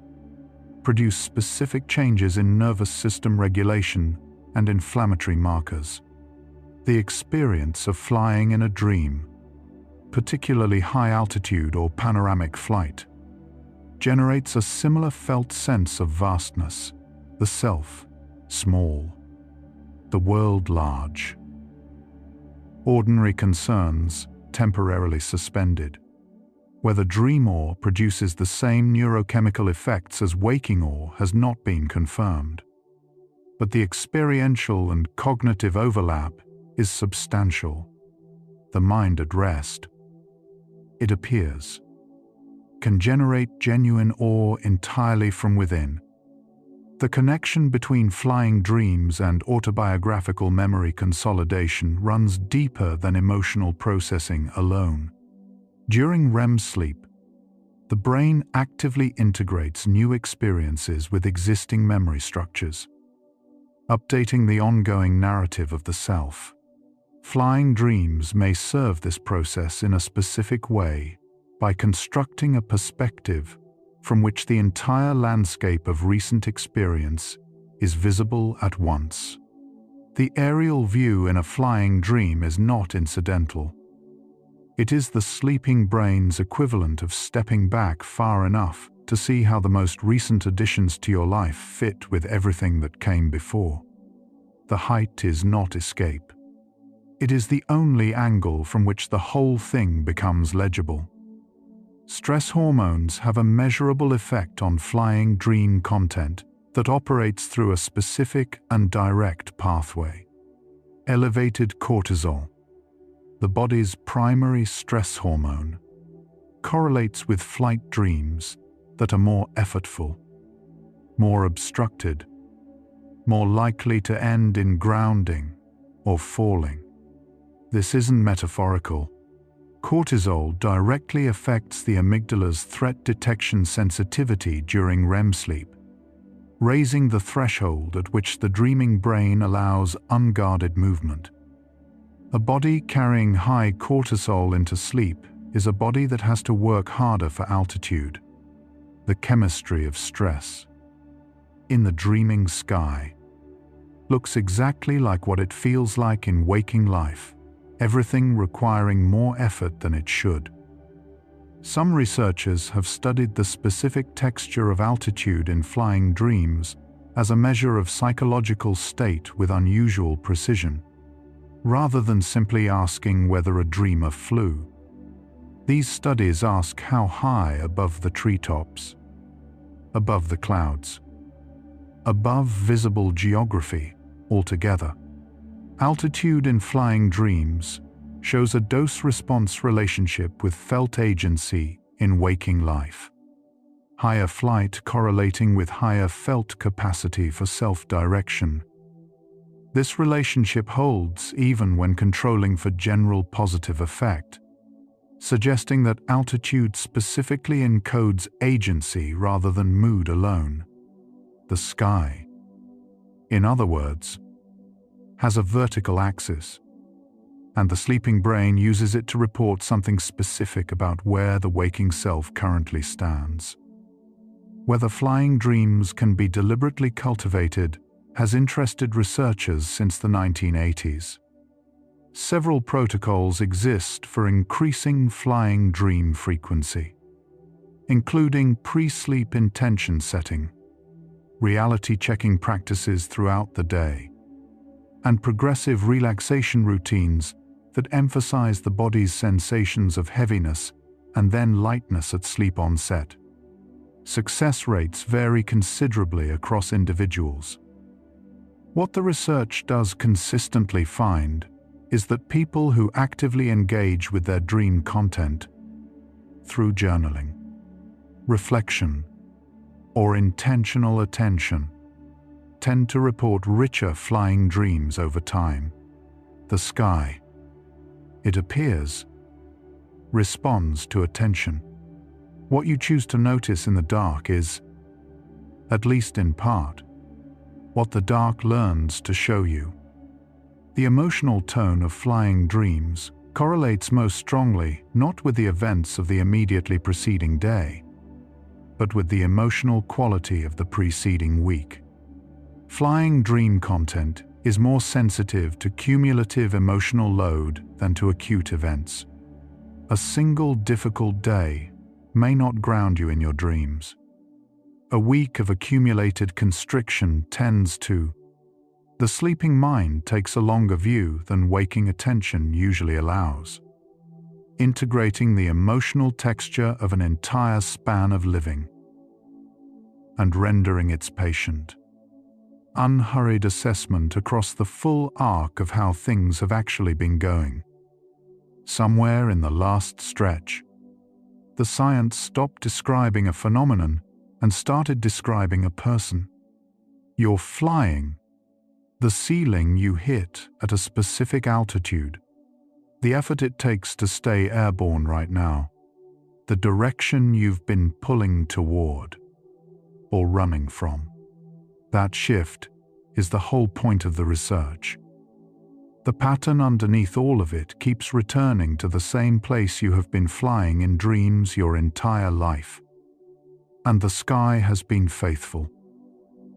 produce specific changes in nervous system regulation and inflammatory markers. The experience of flying in a dream, particularly high altitude or panoramic flight, generates a similar felt sense of vastness, the self small, the world large. Ordinary concerns temporarily suspended. Whether dream awe produces the same neurochemical effects as waking awe has not been confirmed, but the experiential and cognitive overlap is substantial. The mind at rest, it appears, can generate genuine awe entirely from within. The connection between flying dreams and autobiographical memory consolidation runs deeper than emotional processing alone. During REM sleep, the brain actively integrates new experiences with existing memory structures, updating the ongoing narrative of the self. Flying dreams may serve this process in a specific way by constructing a perspective from which the entire landscape of recent experience is visible at once. The aerial view in a flying dream is not incidental. It is the sleeping brain's equivalent of stepping back far enough to see how the most recent additions to your life fit with everything that came before. The height is not escape. It is the only angle from which the whole thing becomes legible. Stress hormones have a measurable effect on flying dream content that operates through a specific and direct pathway. Elevated cortisol, the body's primary stress hormone, correlates with flight dreams that are more effortful, more obstructed, more likely to end in grounding or falling. This isn't metaphorical. Cortisol directly affects the amygdala's threat detection sensitivity during REM sleep, raising the threshold at which the dreaming brain allows unguarded movement. A body carrying high cortisol into sleep is a body that has to work harder for altitude. The chemistry of stress in the dreaming sky looks exactly like what it feels like in waking life, everything requiring more effort than it should. Some researchers have studied the specific texture of altitude in flying dreams as a measure of psychological state with unusual precision. rather than simply asking whether a dreamer flew. These studies ask how high above the treetops, above the clouds, above visible geography altogether. Altitude in flying dreams shows a dose-response relationship with felt agency in waking life. Higher flight correlating with higher felt capacity for self-direction. This relationship holds even when controlling for general positive effect, suggesting that altitude specifically encodes agency rather than mood alone. The sky, in other words, has a vertical axis, and the sleeping brain uses it to report something specific about where the waking self currently stands. Whether flying dreams can be deliberately cultivated has interested researchers since the 1980s. Several protocols exist for increasing flying dream frequency, including pre-sleep intention setting, reality checking practices throughout the day, and progressive relaxation routines that emphasize the body's sensations of heaviness and then lightness at sleep onset. Success rates vary considerably across individuals. What the research does consistently find is that people who actively engage with their dream content through journaling, reflection, or intentional attention tend to report richer flying dreams over time. The sky, it appears, responds to attention. What you choose to notice in the dark is, at least in part, what the dark learns to show you. The emotional tone of flying dreams correlates most strongly not with the events of the immediately preceding day, but with the emotional quality of the preceding week. Flying dream content is more sensitive to cumulative emotional load than to acute events. A single difficult day may not ground you in your dreams. A week of accumulated constriction tends to. The sleeping mind takes a longer view than waking attention usually allows, integrating the emotional texture of an entire span of living and rendering its patient, unhurried assessment across the full arc of how things have actually been going. Somewhere in the last stretch, the science stopped describing a phenomenon and started describing a person. You're flying. The ceiling you hit at a specific altitude, the effort it takes to stay airborne right now, the direction you've been pulling toward or running from. That shift is the whole point of the research. The pattern underneath all of it keeps returning to the same place you have been flying in dreams your entire life. And the sky has been faithful.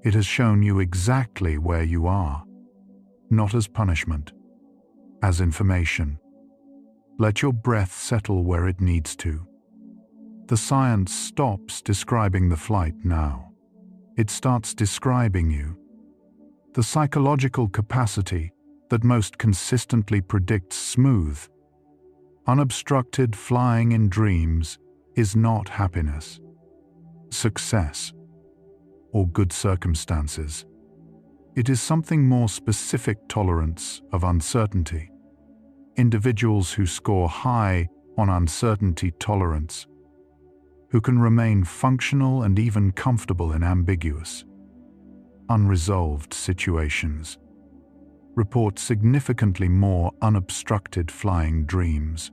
It has shown you exactly where you are, not as punishment, as information. Let your breath settle where it needs to. The science stops describing the flight now. It starts describing you. The psychological capacity that most consistently predicts smooth, unobstructed flying in dreams is not happiness, success, or good circumstances. It is something more specific: tolerance of uncertainty. Individuals who score high on uncertainty tolerance, who can remain functional and even comfortable in ambiguous, unresolved situations, report significantly more unobstructed flying dreams.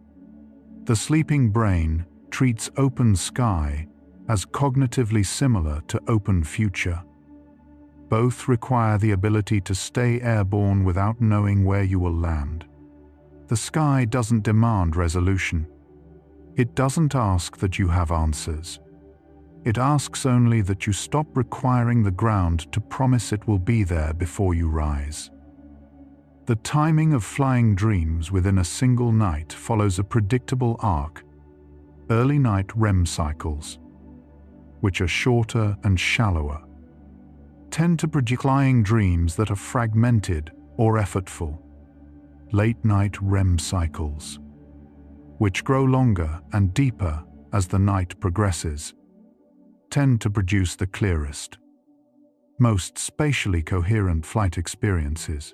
The sleeping brain treats open sky as cognitively similar to open future. Both require the ability to stay airborne without knowing where you will land. The sky doesn't demand resolution. It doesn't ask that you have answers. It asks only that you stop requiring the ground to promise it will be there before you rise. The timing of flying dreams within a single night follows a predictable arc: early night REM cycles, which are shorter and shallower, tend to produce flying dreams that are fragmented or effortful. late-night REM cycles, which grow longer and deeper as the night progresses, tend to produce the clearest, most spatially coherent flight experiences.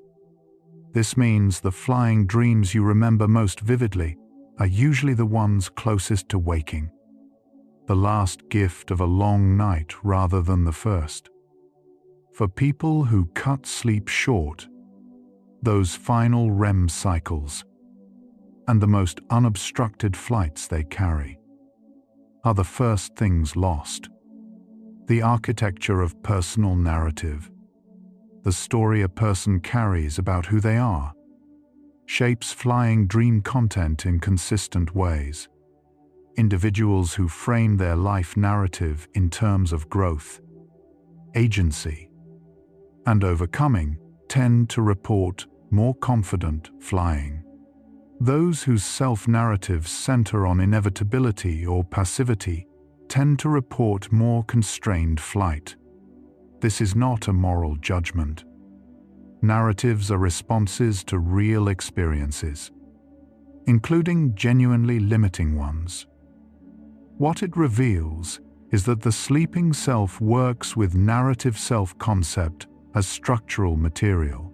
This means the flying dreams you remember most vividly are usually the ones closest to waking, the last gift of a long night rather than the first. For people who cut sleep short, those final REM cycles and the most unobstructed flights they carry are the first things lost. The architecture of personal narrative, the story a person carries about who they are, shapes flying dream content in consistent ways. Individuals who frame their life narrative in terms of growth, agency, and overcoming tend to report more confident flying. Those whose self-narratives center on inevitability or passivity tend to report more constrained flight. This is not a moral judgment. Narratives are responses to real experiences, including genuinely limiting ones. What it reveals is that the sleeping self works with narrative self-concept as structural material,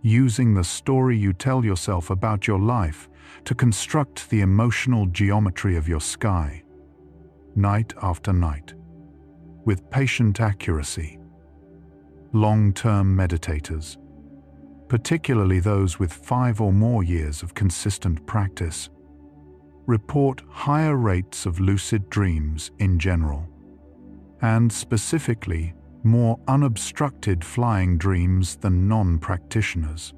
using the story you tell yourself about your life to construct the emotional geometry of your sky, night after night, with patient accuracy. Long-term meditators, particularly those with 5 or more years of consistent practice, report higher rates of lucid dreams in general, and specifically more unobstructed flying dreams than non-practitioners.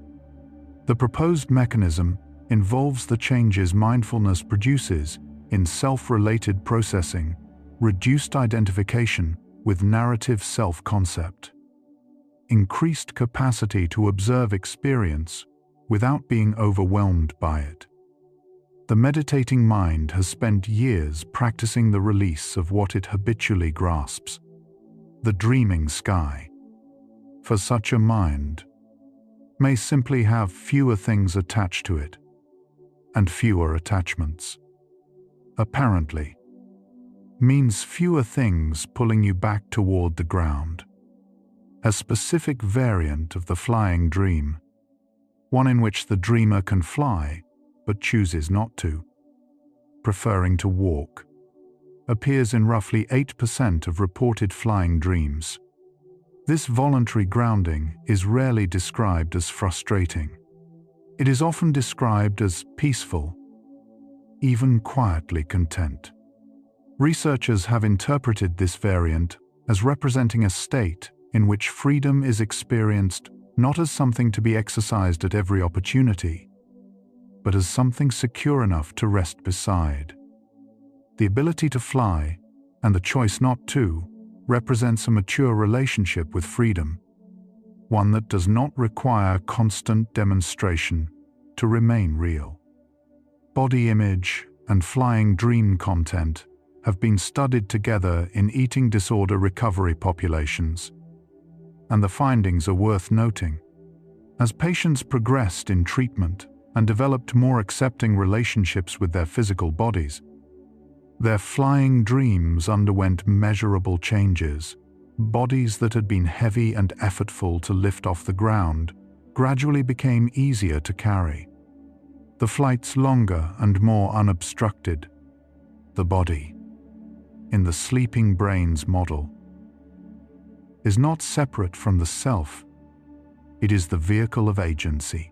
The proposed mechanism involves the changes mindfulness produces in self-related processing, reduced identification with narrative self-concept, increased capacity to observe experience without being overwhelmed by it. The meditating mind has spent years practicing the release of what it habitually grasps, the dreaming sky. For such a mind may simply have fewer things attached to it, and fewer attachments. Apparently, means fewer things pulling you back toward the ground. A specific variant of the flying dream, one in which the dreamer can fly but chooses not to, preferring to walk, appears in roughly 8% of reported flying dreams. This voluntary grounding is rarely described as frustrating. It is often described as peaceful, even quietly content. Researchers have interpreted this variant as representing a state in which freedom is experienced not as something to be exercised at every opportunity, but as something secure enough to rest beside. The ability to fly, and the choice not to, represents a mature relationship with freedom, one that does not require constant demonstration to remain real. Body image and flying dream content have been studied together in eating disorder recovery populations, and the findings are worth noting. As patients progressed in treatment and developed more accepting relationships with their physical bodies, their flying dreams underwent measurable changes. Bodies that had been heavy and effortful to lift off the ground gradually became easier to carry. The flights longer and more unobstructed. The body, in the sleeping brain's model, is not separate from the self. It is the vehicle of agency.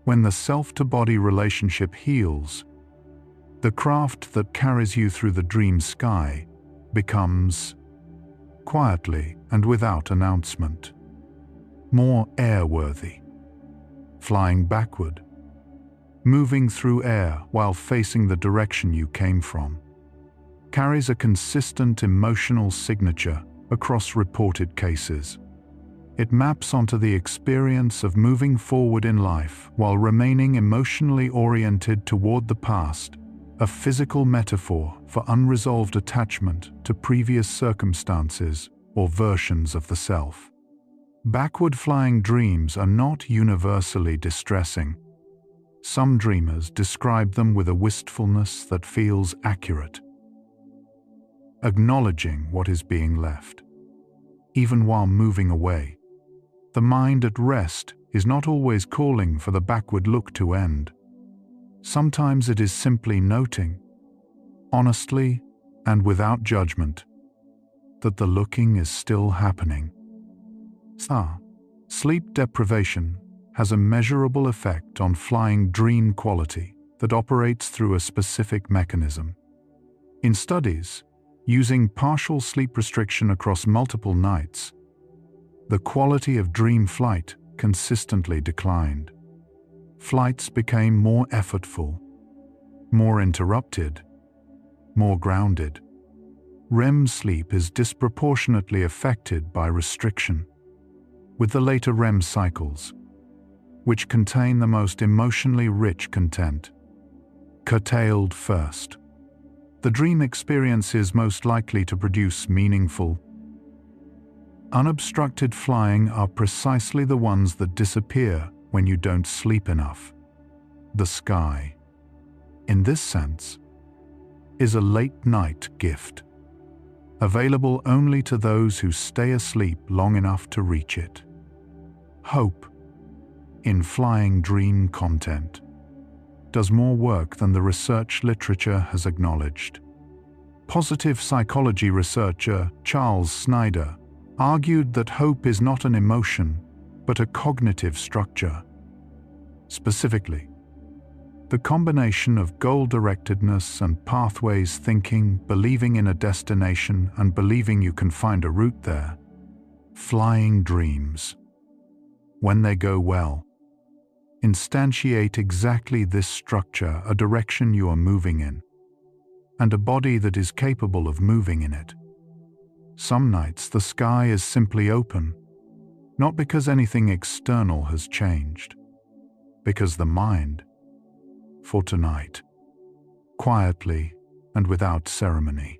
When the self-to-body relationship heals, the craft that carries you through the dream sky becomes, quietly and without announcement, more airworthy. Flying backward, moving through air while facing the direction you came from, carries a consistent emotional signature across reported cases. It maps onto the experience of moving forward in life while remaining emotionally oriented toward the past, a physical metaphor for unresolved attachment to previous circumstances or versions of the self. Backward flying dreams are not universally distressing. Some dreamers describe them with a wistfulness that feels accurate, acknowledging what is being left. Even while moving away, the mind at rest is not always calling for the backward look to end. Sometimes it is simply noting, honestly and without judgment, that the looking is still happening. Sleep deprivation has a measurable effect on flying dream quality that operates through a specific mechanism. In studies using partial sleep restriction across multiple nights, the quality of dream flight consistently declined. Flights became more effortful, more interrupted, more grounded. REM sleep is disproportionately affected by restriction, with the later REM cycles, which contain the most emotionally rich content, curtailed first. The dream experience is most likely to produce meaningful, unobstructed flying are precisely the ones that disappear when you don't sleep enough. The sky, in this sense, is a late-night gift, available only to those who stay asleep long enough to reach it. Hope, in flying dream content, does more work than the research literature has acknowledged. Positive psychology researcher Charles Snyder argued that hope is not an emotion, but a cognitive structure. Specifically, the combination of goal-directedness and pathways thinking, believing in a destination and believing you can find a route there. Flying dreams, when they go well, instantiate exactly this structure, a direction you are moving in, and a body that is capable of moving in it. Some nights the sky is simply open, not because anything external has changed, because the mind, for tonight, quietly and without ceremony,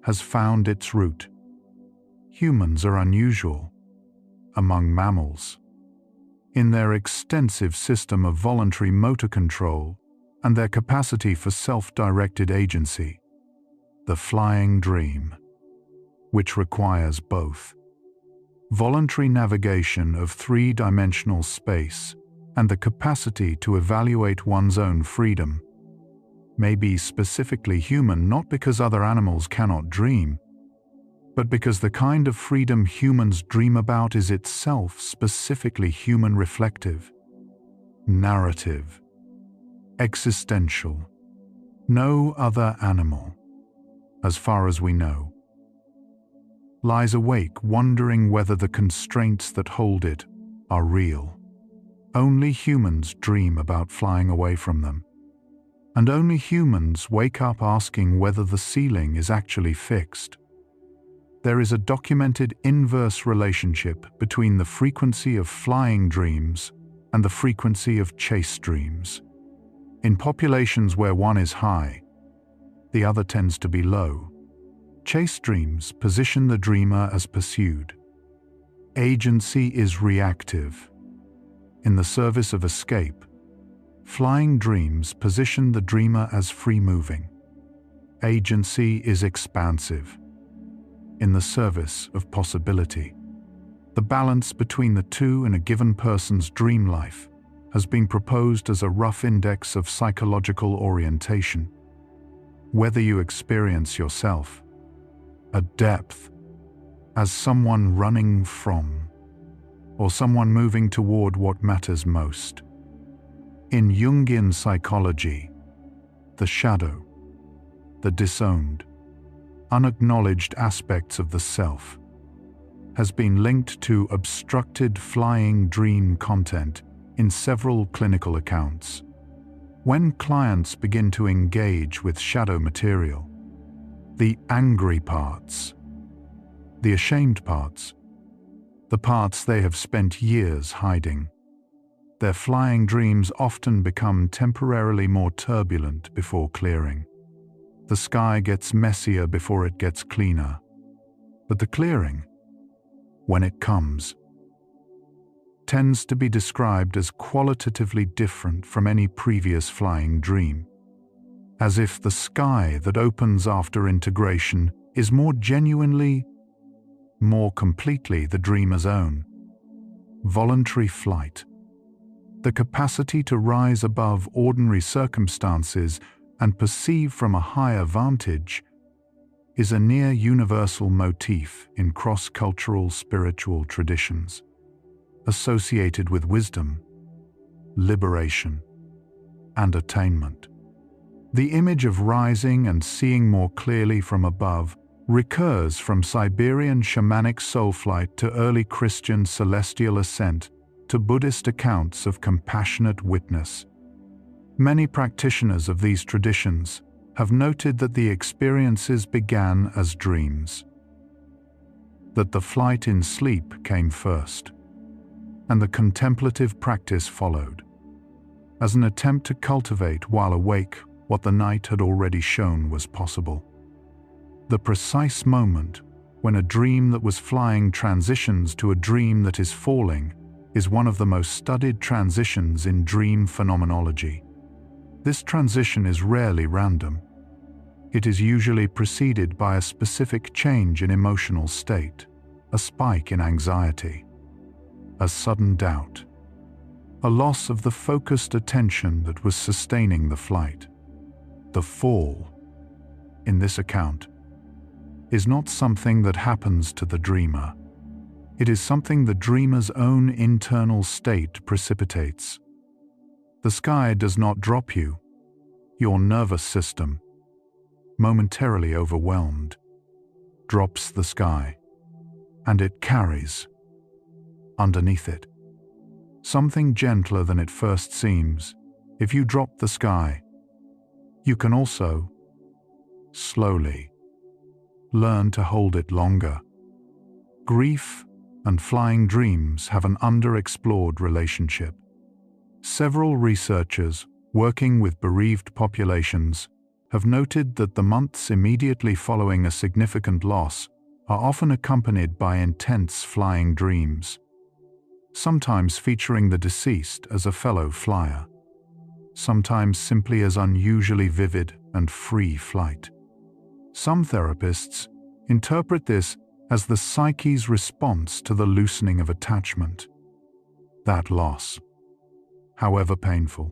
has found its route. Humans are unusual among mammals in their extensive system of voluntary motor control and their capacity for self-directed agency. The flying dream, which requires both voluntary navigation of three-dimensional space and the capacity to evaluate one's own freedom, may be specifically human not because other animals cannot dream, but because the kind of freedom humans dream about is itself specifically human, reflective, narrative, existential. No other animal, as far as we know, lies awake wondering whether the constraints that hold it are real. Only humans dream about flying away from them. And only humans wake up asking whether the ceiling is actually fixed. There is a documented inverse relationship between the frequency of flying dreams and the frequency of chase dreams. In populations where one is high, the other tends to be low. Chase dreams position the dreamer as pursued. Agency is reactive. In the service of escape, flying dreams position the dreamer as free-moving. Agency is expansive. In the service of possibility. The balance between the two in a given person's dream life has been proposed as a rough index of psychological orientation. Whether you experience yourself, at depth, as someone running from, or someone moving toward what matters most. In Jungian psychology, the shadow, the disowned, unacknowledged aspects of the self, has been linked to obstructed flying dream content in several clinical accounts. When clients begin to engage with shadow material, the angry parts, the ashamed parts, the parts they have spent years hiding, their flying dreams often become temporarily more turbulent before clearing. The sky gets messier before it gets cleaner. But the clearing, when it comes, tends to be described as qualitatively different from any previous flying dream, as if the sky that opens after integration is more genuinely, more completely the dreamer's own. Voluntary flight. The capacity to rise above ordinary circumstances and perceive from a higher vantage is a near universal motif in cross-cultural spiritual traditions, associated with wisdom, liberation, and attainment. The image of rising and seeing more clearly from above recurs from Siberian shamanic soul flight to early Christian celestial ascent to Buddhist accounts of compassionate witness. Many practitioners of these traditions have noted that the experiences began as dreams, that the flight in sleep came first, and the contemplative practice followed, as an attempt to cultivate while awake what the night had already shown was possible. The precise moment when a dream that was flying transitions to a dream that is falling is one of the most studied transitions in dream phenomenology. This transition is rarely random. It is usually preceded by a specific change in emotional state, a spike in anxiety, a sudden doubt, a loss of the focused attention that was sustaining the flight. The fall, in this account, is not something that happens to the dreamer. It is something the dreamer's own internal state precipitates. The sky does not drop you. Your nervous system, momentarily overwhelmed, drops the sky, and it carries, underneath it, something gentler than it first seems. If you drop the sky, you can also, slowly, learn to hold it longer. Grief and flying dreams have an underexplored relationship. Several researchers working with bereaved populations have noted that the months immediately following a significant loss are often accompanied by intense flying dreams, sometimes featuring the deceased as a fellow flyer, sometimes simply as unusually vivid and free flight. Some therapists interpret this as the psyche's response to the loosening of attachment. That loss, however painful,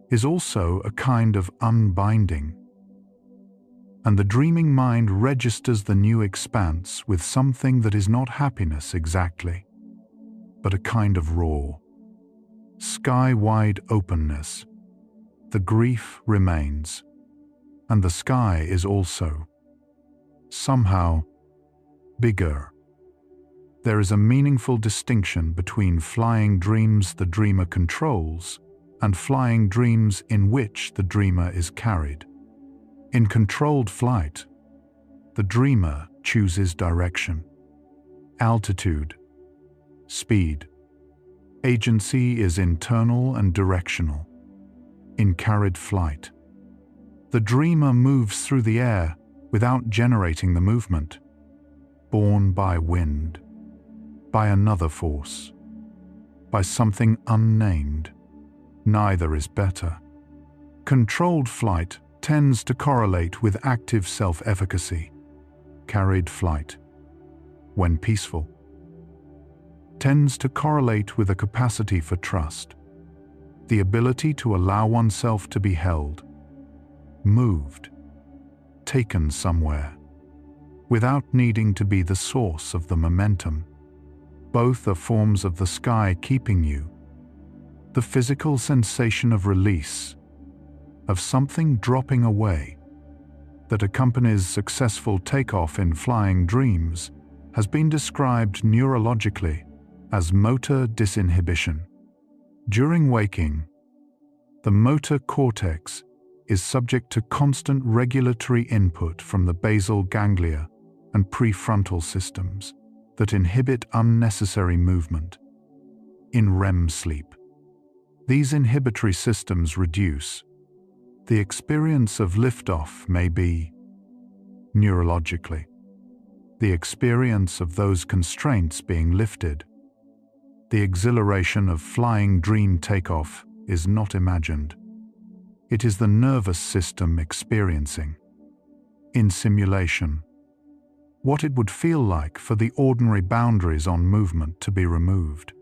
is also a kind of unbinding, and the dreaming mind registers the new expanse with something that is not happiness exactly, but a kind of raw, sky-wide openness. The grief remains, and the sky is also, somehow, bigger. There is a meaningful distinction between flying dreams the dreamer controls and flying dreams in which the dreamer is carried. In controlled flight, the dreamer chooses direction, altitude, speed. Agency is internal and directional. In carried flight, the dreamer moves through the air without generating the movement, borne by wind, by another force, by something unnamed. Neither is better. Controlled flight tends to correlate with active self-efficacy. Carried flight, when peaceful, tends to correlate with a capacity for trust, the ability to allow oneself to be held, moved, taken somewhere, without needing to be the source of the momentum. Both are forms of the sky keeping you. The physical sensation of release, of something dropping away, that accompanies successful takeoff in flying dreams has been described neurologically as motor disinhibition. During waking, the motor cortex is subject to constant regulatory input from the basal ganglia and prefrontal systems that inhibit unnecessary movement. In REM sleep, these inhibitory systems reduce. The experience of liftoff may be, neurologically, the experience of those constraints being lifted. the exhilaration of flying dream takeoff is not imagined. It is the nervous system experiencing, in simulation, what it would feel like for the ordinary boundaries on movement to be removed.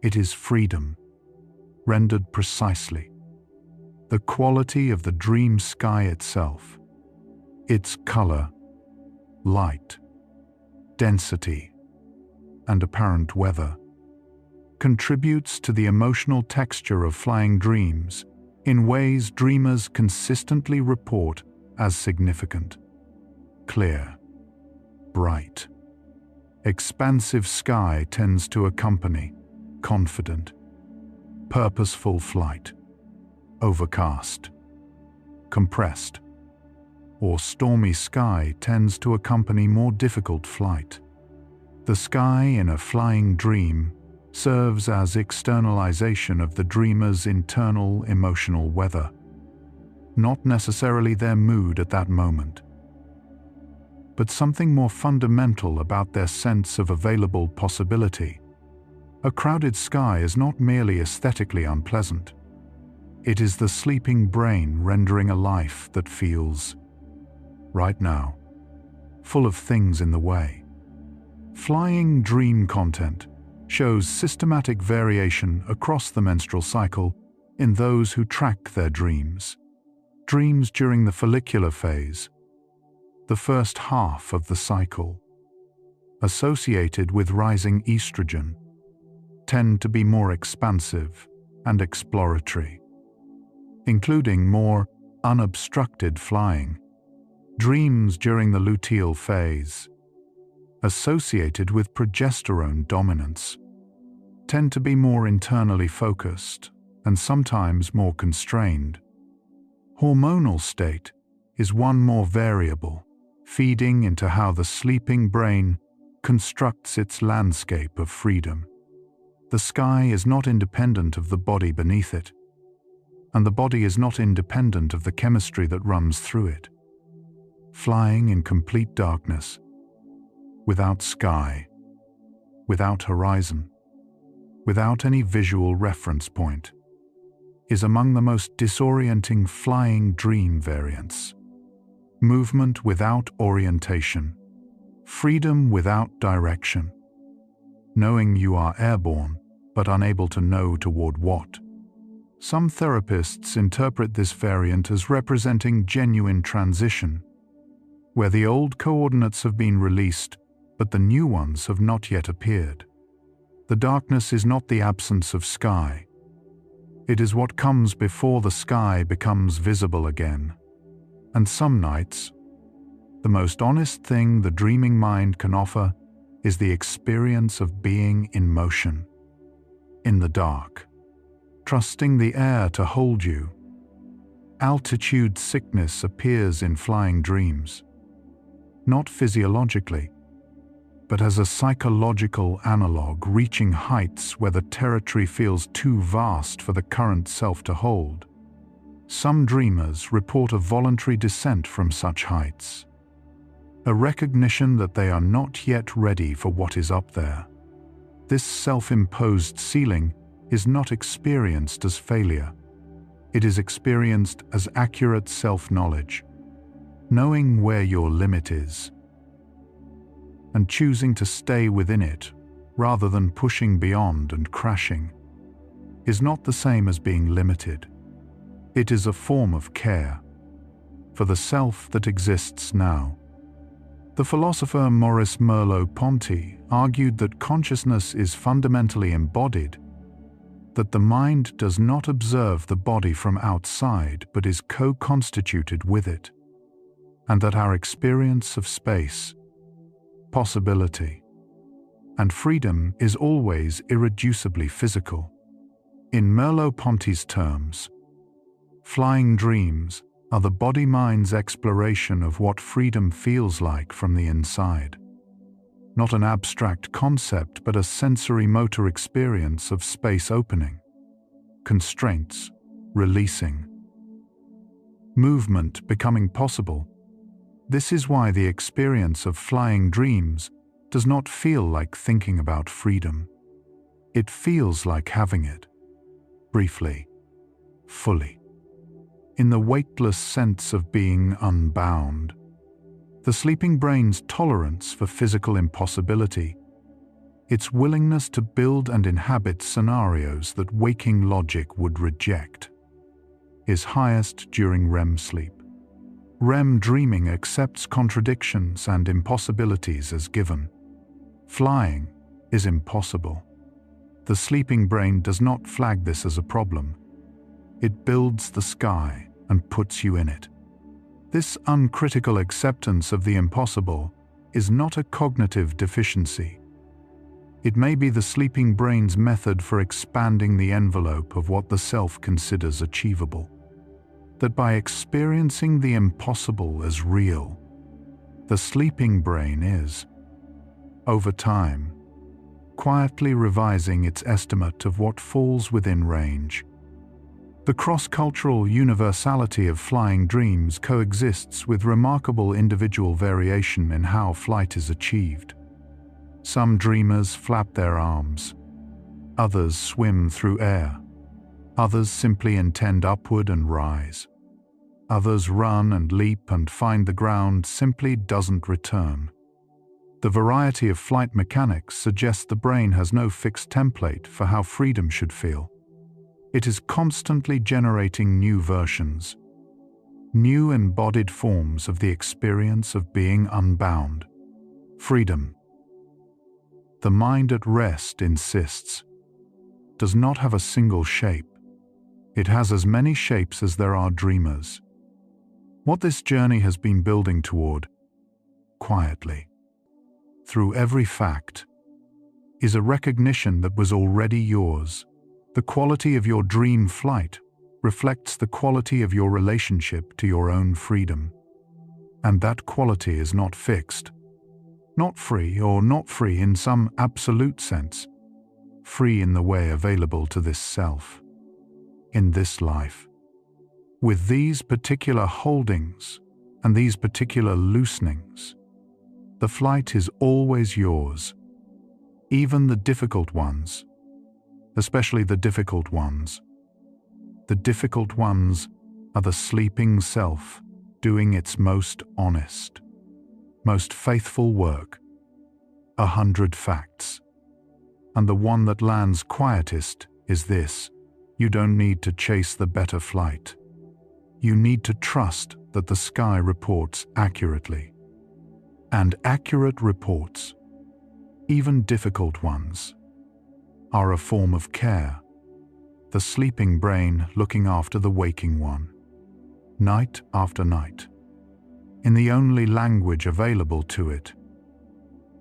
It is freedom, rendered precisely. The quality of the dream sky itself, its color, light, density, and apparent weather, contributes to the emotional texture of flying dreams in ways dreamers consistently report as significant. Clear, bright, expansive sky tends to accompany confident, purposeful flight. Overcast, compressed, or stormy sky tends to accompany more difficult flight. The sky in a flying dream serves as externalization of the dreamer's internal emotional weather, not necessarily their mood at that moment, but something more fundamental about their sense of available possibility. A crowded sky is not merely aesthetically unpleasant. It is the sleeping brain rendering a life that feels, right now, full of things in the way. Flying dream content shows systematic variation across the menstrual cycle in those who track their dreams. Dreams during the follicular phase, the first half of the cycle, associated with rising estrogen, tend to be more expansive and exploratory, including more unobstructed flying. Dreams during the luteal phase, associated with progesterone dominance, tend to be more internally focused and sometimes more constrained. Hormonal state is one more variable, feeding into how the sleeping brain constructs its landscape of freedom. The sky is not independent of the body beneath it, and the body is not independent of the chemistry that runs through it. Flying in complete darkness, without sky, without horizon, without any visual reference point, is among the most disorienting flying dream variants. Movement without orientation, freedom without direction, knowing you are airborne but unable to know toward what. Some therapists interpret this variant as representing genuine transition, where the old coordinates have been released but the new ones have not yet appeared. The darkness is not the absence of sky. It is what comes before the sky becomes visible again. And some nights, the most honest thing the dreaming mind can offer is the experience of being in motion, in the dark, trusting the air to hold you. Altitude sickness appears in flying dreams, not physiologically, but as a psychological analog reaching heights where the territory feels too vast for the current self to hold. Some dreamers report a voluntary descent from such heights, a recognition that they are not yet ready for what is up there. This self-imposed ceiling is not experienced as failure. It is experienced as accurate self-knowledge, knowing where your limit is, and choosing to stay within it rather than pushing beyond and crashing is not the same as being limited. It is a form of care for the self that exists now. The philosopher Maurice Merleau-Ponty argued that consciousness is fundamentally embodied, that the mind does not observe the body from outside but is co-constituted with it, and that our experience of space, possibility, and freedom is always irreducibly physical. In Merleau-Ponty's terms, flying dreams are the body-mind's exploration of what freedom feels like from the inside. Not an abstract concept, but a sensory-motor experience of space opening, constraints releasing, movement becoming possible. This is why the experience of flying dreams does not feel like thinking about freedom. It feels like having it, briefly, fully, in the weightless sense of being unbound. The sleeping brain's tolerance for physical impossibility, its willingness to build and inhabit scenarios that waking logic would reject, is highest during REM sleep. REM dreaming accepts contradictions and impossibilities as given. Flying is impossible. The sleeping brain does not flag this as a problem. It builds the sky and puts you in it. This uncritical acceptance of the impossible is not a cognitive deficiency. It may be the sleeping brain's method for expanding the envelope of what the self considers achievable. That by experiencing the impossible as real, the sleeping brain is, over time, quietly revising its estimate of what falls within range. The cross-cultural universality of flying dreams coexists with remarkable individual variation in how flight is achieved. Some dreamers flap their arms, others swim through air, others simply intend upward and rise. Others run and leap and find the ground simply doesn't return. The variety of flight mechanics suggests the brain has no fixed template for how freedom should feel. It is constantly generating new versions, new embodied forms of the experience of being unbound. Freedom, the mind at rest insists, does not have a single shape. It has as many shapes as there are dreamers. What this journey has been building toward, quietly, through every fact, is a recognition that was already yours. The quality of your dream flight reflects the quality of your relationship to your own freedom. And that quality is not fixed, not free or not free in some absolute sense, free in the way available to this self, in this life. With these particular holdings and these particular loosenings, the flight is always yours, even the difficult ones, especially the difficult ones. The difficult ones are the sleeping self doing its most honest, most faithful work, 100 facts. And the one that lands quietest is this: you don't need to chase the better flight. You need to trust that the sky reports accurately. And accurate reports, even difficult ones, are a form of care. The sleeping brain looking after the waking one, night after night, in the only language available to it.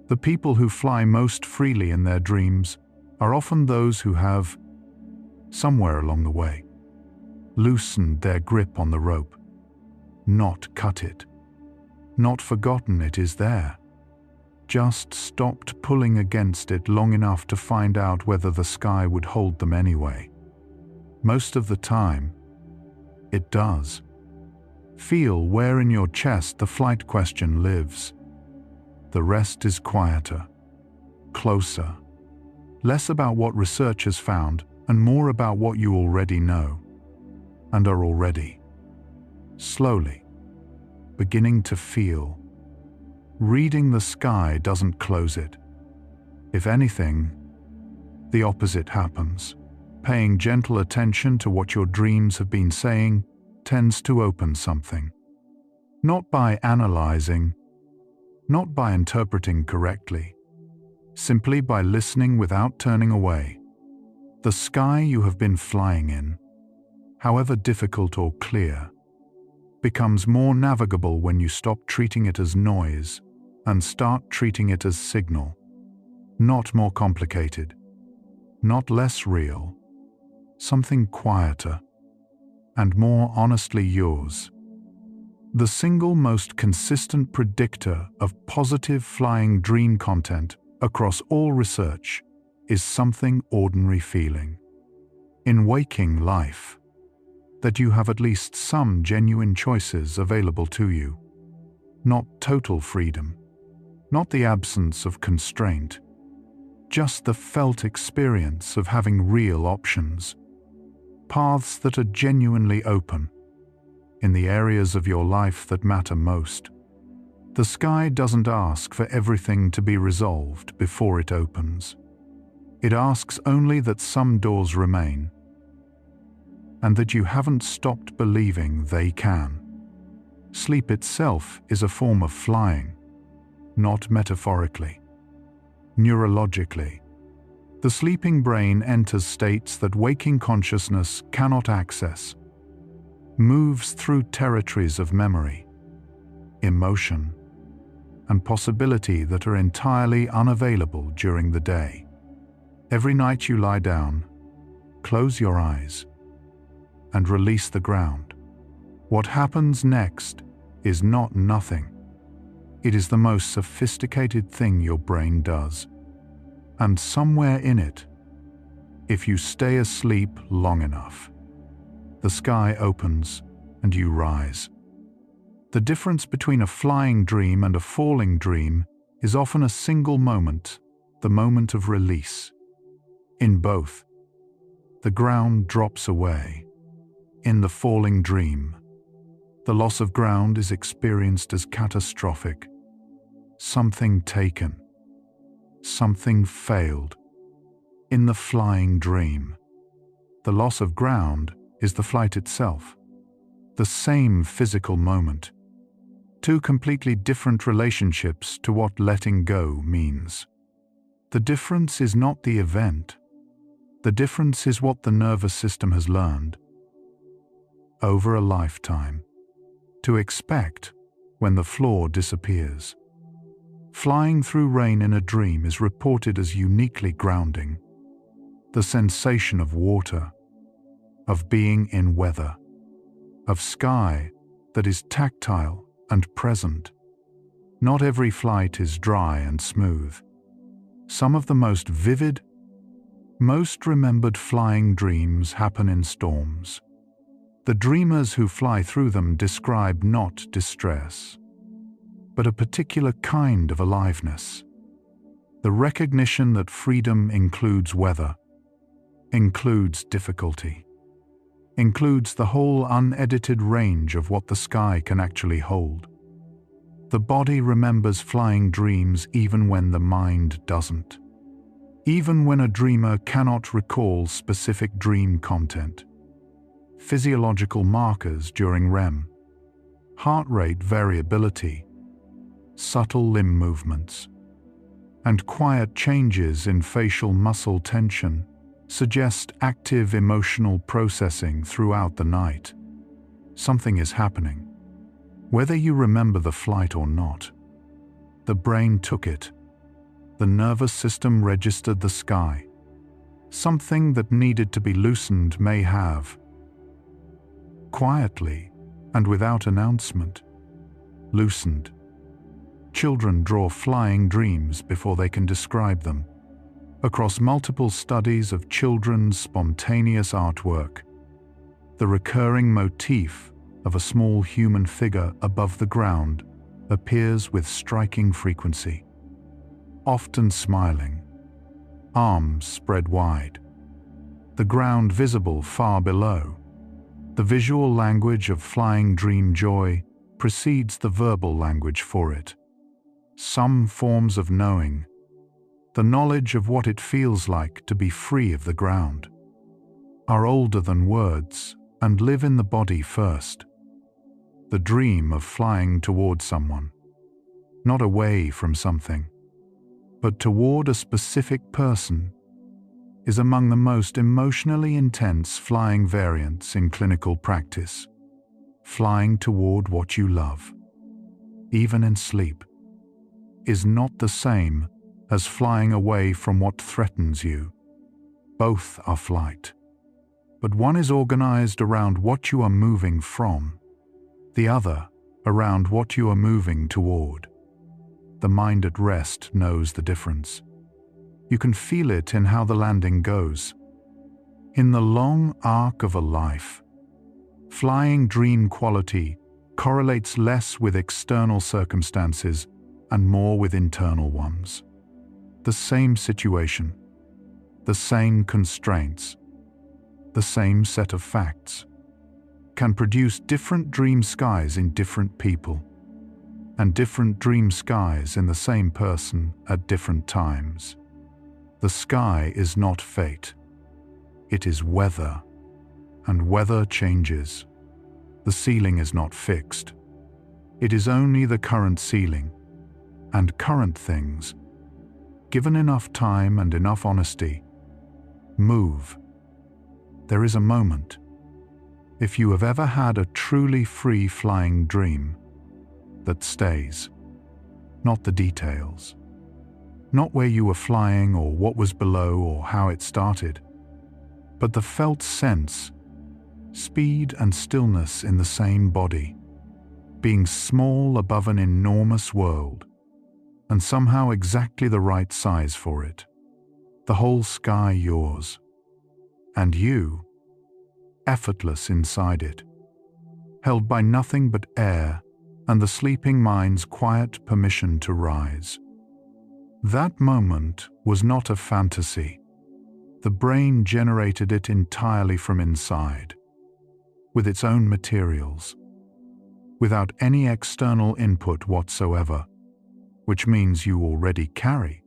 The people who fly most freely in their dreams are often those who have, somewhere along the way, loosened their grip on the rope, not cut it, not forgotten it is there, just stopped pulling against it long enough to find out whether the sky would hold them anyway. Most of the time, it does. Feel where in your chest the flight question lives. The rest is quieter, closer, less about what research has found and more about what you already know and are already, slowly, beginning to feel. Reading the sky doesn't close it. If anything, the opposite happens. Paying gentle attention to what your dreams have been saying tends to open something. Not by analyzing, not by interpreting correctly, simply by listening without turning away. The sky you have been flying in, however difficult or clear, becomes more navigable when you stop treating it as noise and start treating it as signal. Not more complicated, not less real, something quieter and more honestly yours. The single most consistent predictor of positive flying dream content across all research is something ordinary feeling. In waking life, that you have at least some genuine choices available to you. Not total freedom, not the absence of constraint, just the felt experience of having real options, paths that are genuinely open in the areas of your life that matter most. The sky doesn't ask for everything to be resolved before it opens. It asks only that some doors remain, and that you haven't stopped believing they can. Sleep itself is a form of flying, not metaphorically. Neurologically, the sleeping brain enters states that waking consciousness cannot access, moves through territories of memory, emotion, and possibility that are entirely unavailable during the day. Every night you lie down, close your eyes, and release the ground. What happens next is not nothing. It is the most sophisticated thing your brain does. And somewhere in it, if you stay asleep long enough, the sky opens and you rise. The difference between a flying dream and a falling dream is often a single moment, the moment of release. In both, the ground drops away. In the falling dream, the loss of ground is experienced as catastrophic. Something taken. Something failed. In the flying dream, the loss of ground is the flight itself. The same physical moment. Two completely different relationships to what letting go means. The difference is not the event. The difference is what the nervous system has learned over a lifetime to expect when the floor disappears. Flying through rain in a dream is reported as uniquely grounding. The sensation of water, of being in weather, of sky that is tactile and present. Not every flight is dry and smooth. Some of the most vivid, most remembered flying dreams happen in storms. The dreamers who fly through them describe not distress, but a particular kind of aliveness. The recognition that freedom includes weather, includes difficulty, includes the whole unedited range of what the sky can actually hold. The body remembers flying dreams even when the mind doesn't. Even when a dreamer cannot recall specific dream content. Physiological markers during REM, heart rate variability, subtle limb movements, and quiet changes in facial muscle tension suggest active emotional processing throughout the night. Something is happening. Whether you remember the flight or not, the brain took it. The nervous system registered the sky. Something that needed to be loosened may have, quietly and without announcement, loosened. Children draw flying dreams before they can describe them. Across multiple studies of children's spontaneous artwork, the recurring motif of a small human figure above the ground appears with striking frequency, often smiling, arms spread wide, the ground visible far below. The visual language of flying dream joy precedes the verbal language for it. Some forms of knowing, the knowledge of what it feels like to be free of the ground, are older than words and live in the body first. The dream of flying toward someone, not away from something, but toward a specific person, is among the most emotionally intense flying variants in clinical practice. Flying toward what you love, even in sleep, is not the same as flying away from what threatens you. Both are flight, but one is organized around what you are moving from, the other around what you are moving toward. The mind at rest knows the difference. You can feel it in how the landing goes. In the long arc of a life, flying dream quality correlates less with external circumstances and more with internal ones. The same situation, the same constraints, the same set of facts, can produce different dream skies in different people, and different dream skies in the same person at different times. The sky is not fate. It is weather, and weather changes. The ceiling is not fixed. It is only the current ceiling, and current things, given enough time and enough honesty, move. There is a moment. If you have ever had a truly free flying dream, that stays, not the details, not where you were flying or what was below or how it started, but the felt sense, speed and stillness in the same body, being small above an enormous world, and somehow exactly the right size for it. The whole sky yours, and you, effortless inside it, held by nothing but air and the sleeping mind's quiet permission to rise. That moment was not a fantasy. The brain generated it entirely from inside, with its own materials, without any external input whatsoever, which means you already carry,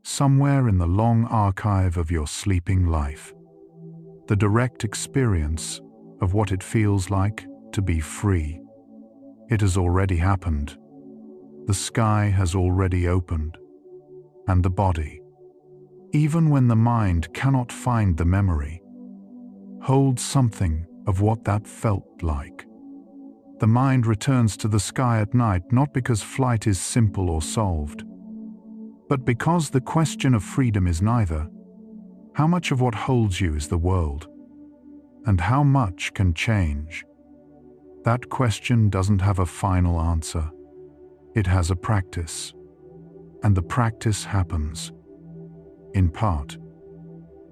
somewhere in the long archive of your sleeping life, the direct experience of what it feels like to be free. It has already happened. The sky has already opened. And the body, even when the mind cannot find the memory, holds something of what that felt like. The mind returns to the sky at night not because flight is simple or solved, but because the question of freedom is neither. How much of what holds you is the world, and how much can change? That question doesn't have a final answer. It has a practice, and the practice happens, in part,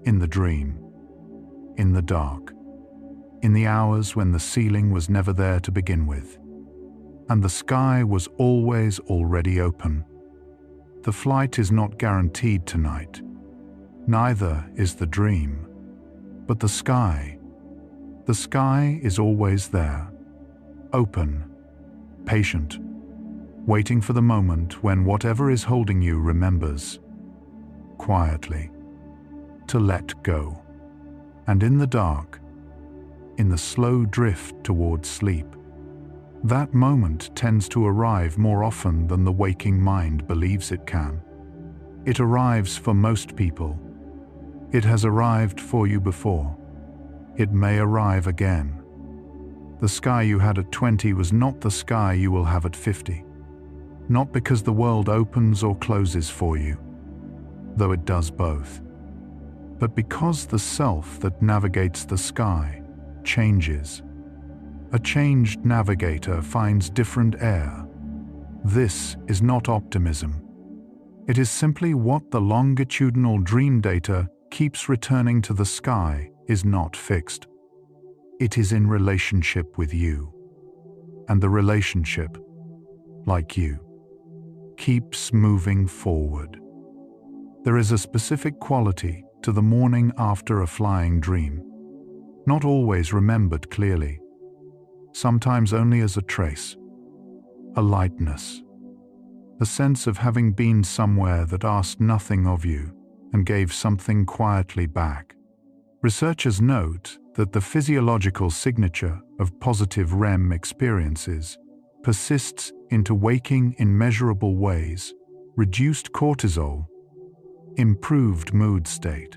in the dream, in the dark, in the hours when the ceiling was never there to begin with, and the sky was always already open. The flight is not guaranteed tonight, neither is the dream, but the sky is always there, open, patient, waiting for the moment when whatever is holding you remembers, quietly, to let go. And in the dark, in the slow drift towards sleep, that moment tends to arrive more often than the waking mind believes it can. It arrives for most people. It has arrived for you before. It may arrive again. The sky you had at 20 was not the sky you will have at 50. Not because the world opens or closes for you, though it does both, but because the self that navigates the sky changes. A changed navigator finds different air. This is not optimism. It is simply what the longitudinal dream data keeps returning to the sky is not fixed. It is in relationship with you. And the relationship, like you, keeps moving forward. There is a specific quality to the morning after a flying dream, not always remembered clearly, sometimes only as a trace, a lightness, a sense of having been somewhere that asked nothing of you and gave something quietly back. Researchers note that the physiological signature of positive REM experiences persists into waking in measurable ways, reduced cortisol, improved mood state,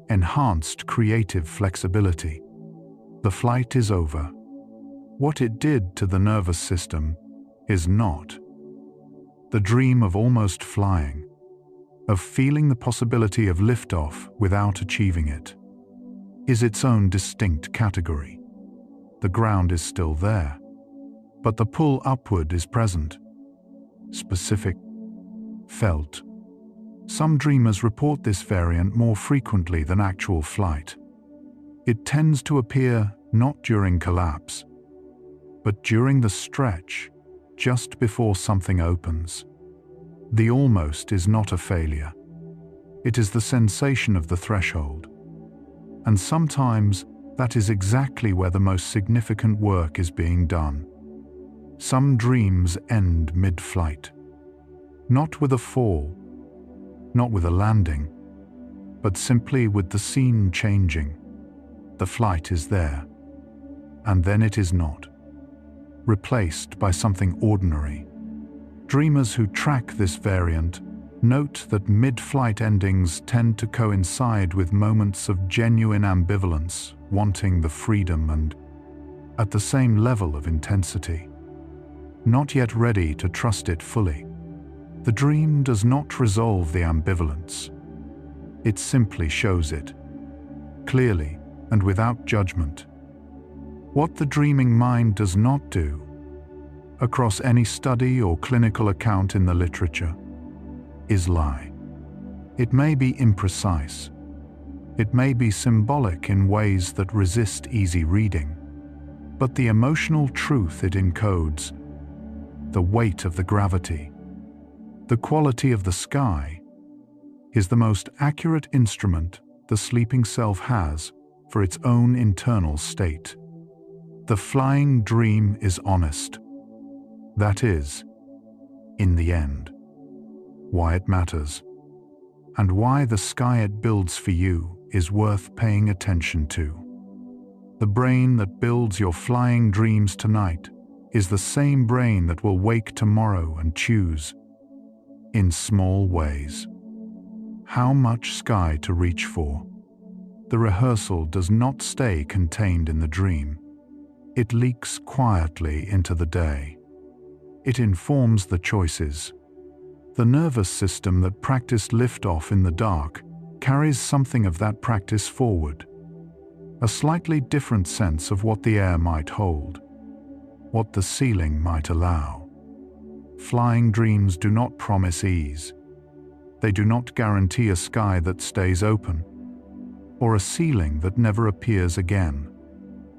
enhanced creative flexibility. The flight is over. What it did to the nervous system is not. The dream of almost flying, of feeling the possibility of liftoff without achieving it, is its own distinct category. The ground is still there, but the pull upward is present, specific, felt. Some dreamers report this variant more frequently than actual flight. It tends to appear not during collapse, but during the stretch just before something opens. The almost is not a failure. It is the sensation of the threshold. And sometimes that is exactly where the most significant work is being done. Some dreams end mid-flight. Not with a fall, not with a landing, but simply with the scene changing. The flight is there, and then it is not, replaced by something ordinary. Dreamers who track this variant note that mid-flight endings tend to coincide with moments of genuine ambivalence, wanting the freedom and, at the same level of intensity, not yet ready to trust it fully. The dream does not resolve the ambivalence. It simply shows it, clearly and without judgment. What the dreaming mind does not do, across any study or clinical account in the literature, is lie. It may be imprecise. It may be symbolic in ways that resist easy reading. But the emotional truth it encodes, the weight of the gravity, the quality of the sky, is the most accurate instrument the sleeping self has for its own internal state. The flying dream is honest. That is, in the end, why it matters, and why the sky it builds for you is worth paying attention to. The brain that builds your flying dreams tonight is the same brain that will wake tomorrow and choose, in small ways, how much sky to reach for. The rehearsal does not stay contained in the dream. It leaks quietly into the day. It informs the choices. The nervous system that practiced liftoff in the dark carries something of that practice forward. A slightly different sense of what the air might hold, what the ceiling might allow. Flying dreams do not promise ease. They do not guarantee a sky that stays open, or a ceiling that never appears again.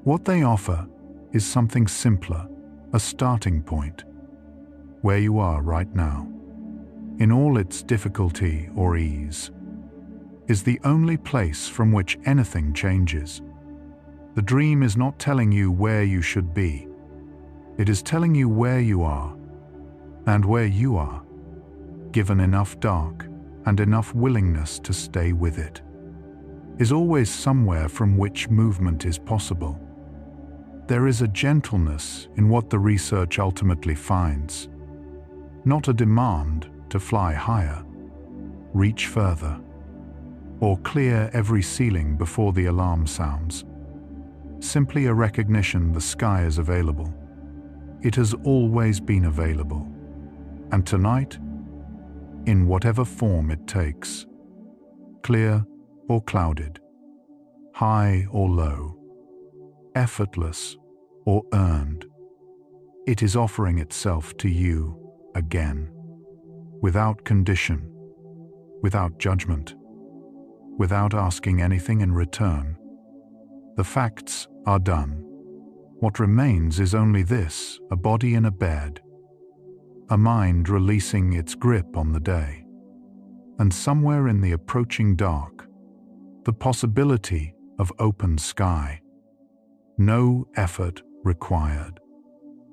What they offer is something simpler, a starting point, where you are right now, in all its difficulty or ease, is the only place from which anything changes. The dream is not telling you where you should be. It is telling you where you are, and where you are, given enough dark and enough willingness to stay with it, is always somewhere from which movement is possible. There is a gentleness in what the research ultimately finds, not a demand to fly higher, reach further, or clear every ceiling before the alarm sounds. Simply a recognition the sky is available. It has always been available. And tonight, in whatever form it takes, clear or clouded, high or low, effortless or earned, it is offering itself to you again, without condition, without judgment, without asking anything in return. The facts are done. What remains is only this: a body in a bed, a mind releasing its grip on the day, and somewhere in the approaching dark, the possibility of open sky. No effort required,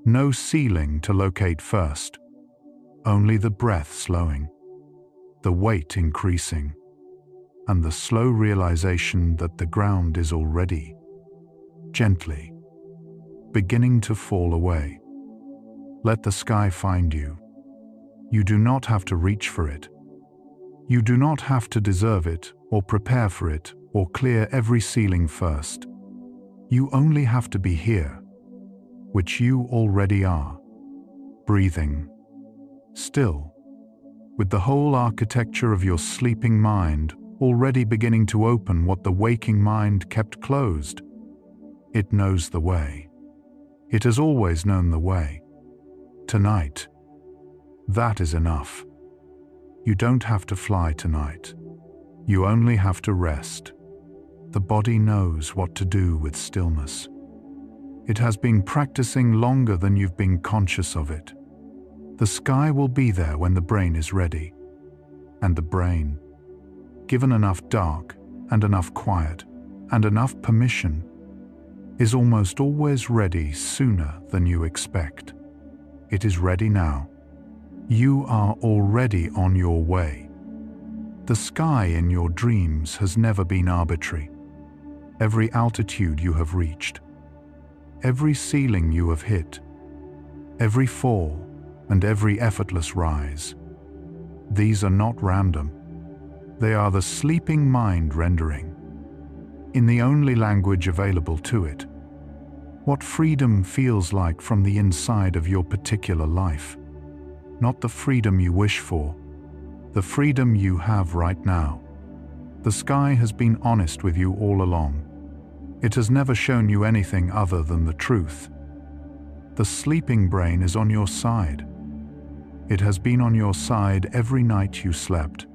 no ceiling to locate first, only the breath slowing, the weight increasing, and the slow realization that the ground is already, gently, beginning to fall away. Let the sky find you. You do not have to reach for it. You do not have to deserve it, or prepare for it, or clear every ceiling first. You only have to be here, which you already are, breathing, still, with the whole architecture of your sleeping mind already beginning to open what the waking mind kept closed. It knows the way. It has always known the way. Tonight, that is enough. You don't have to fly tonight. You only have to rest. The body knows what to do with stillness. It has been practicing longer than you've been conscious of it. The sky will be there when the brain is ready. And the brain, given enough dark and enough quiet and enough permission, is almost always ready sooner than you expect. It is ready now. You are already on your way. The sky in your dreams has never been arbitrary. Every altitude you have reached, every ceiling you have hit, every fall and every effortless rise, these are not random. They are the sleeping mind rendering, in the only language available to it, what freedom feels like from the inside of your particular life. Not the freedom you wish for, the freedom you have right now. The sky has been honest with you all along. It has never shown you anything other than the truth. The sleeping brain is on your side. It has been on your side every night you slept,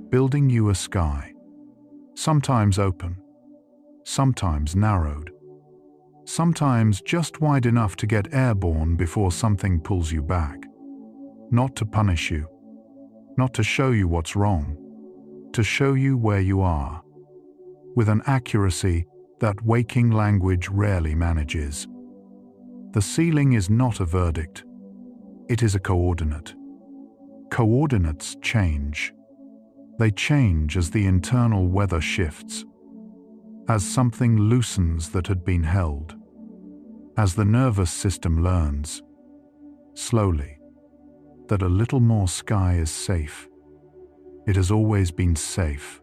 building you a sky, sometimes open, sometimes narrowed, sometimes just wide enough to get airborne before something pulls you back. Not to punish you, not to show you what's wrong, to show you where you are, with an accuracy that waking language rarely manages. The ceiling is not a verdict. It is a coordinate. Coordinates change. They change as the internal weather shifts, as something loosens that had been held, as the nervous system learns, slowly, that a little more sky is safe. It has always been safe.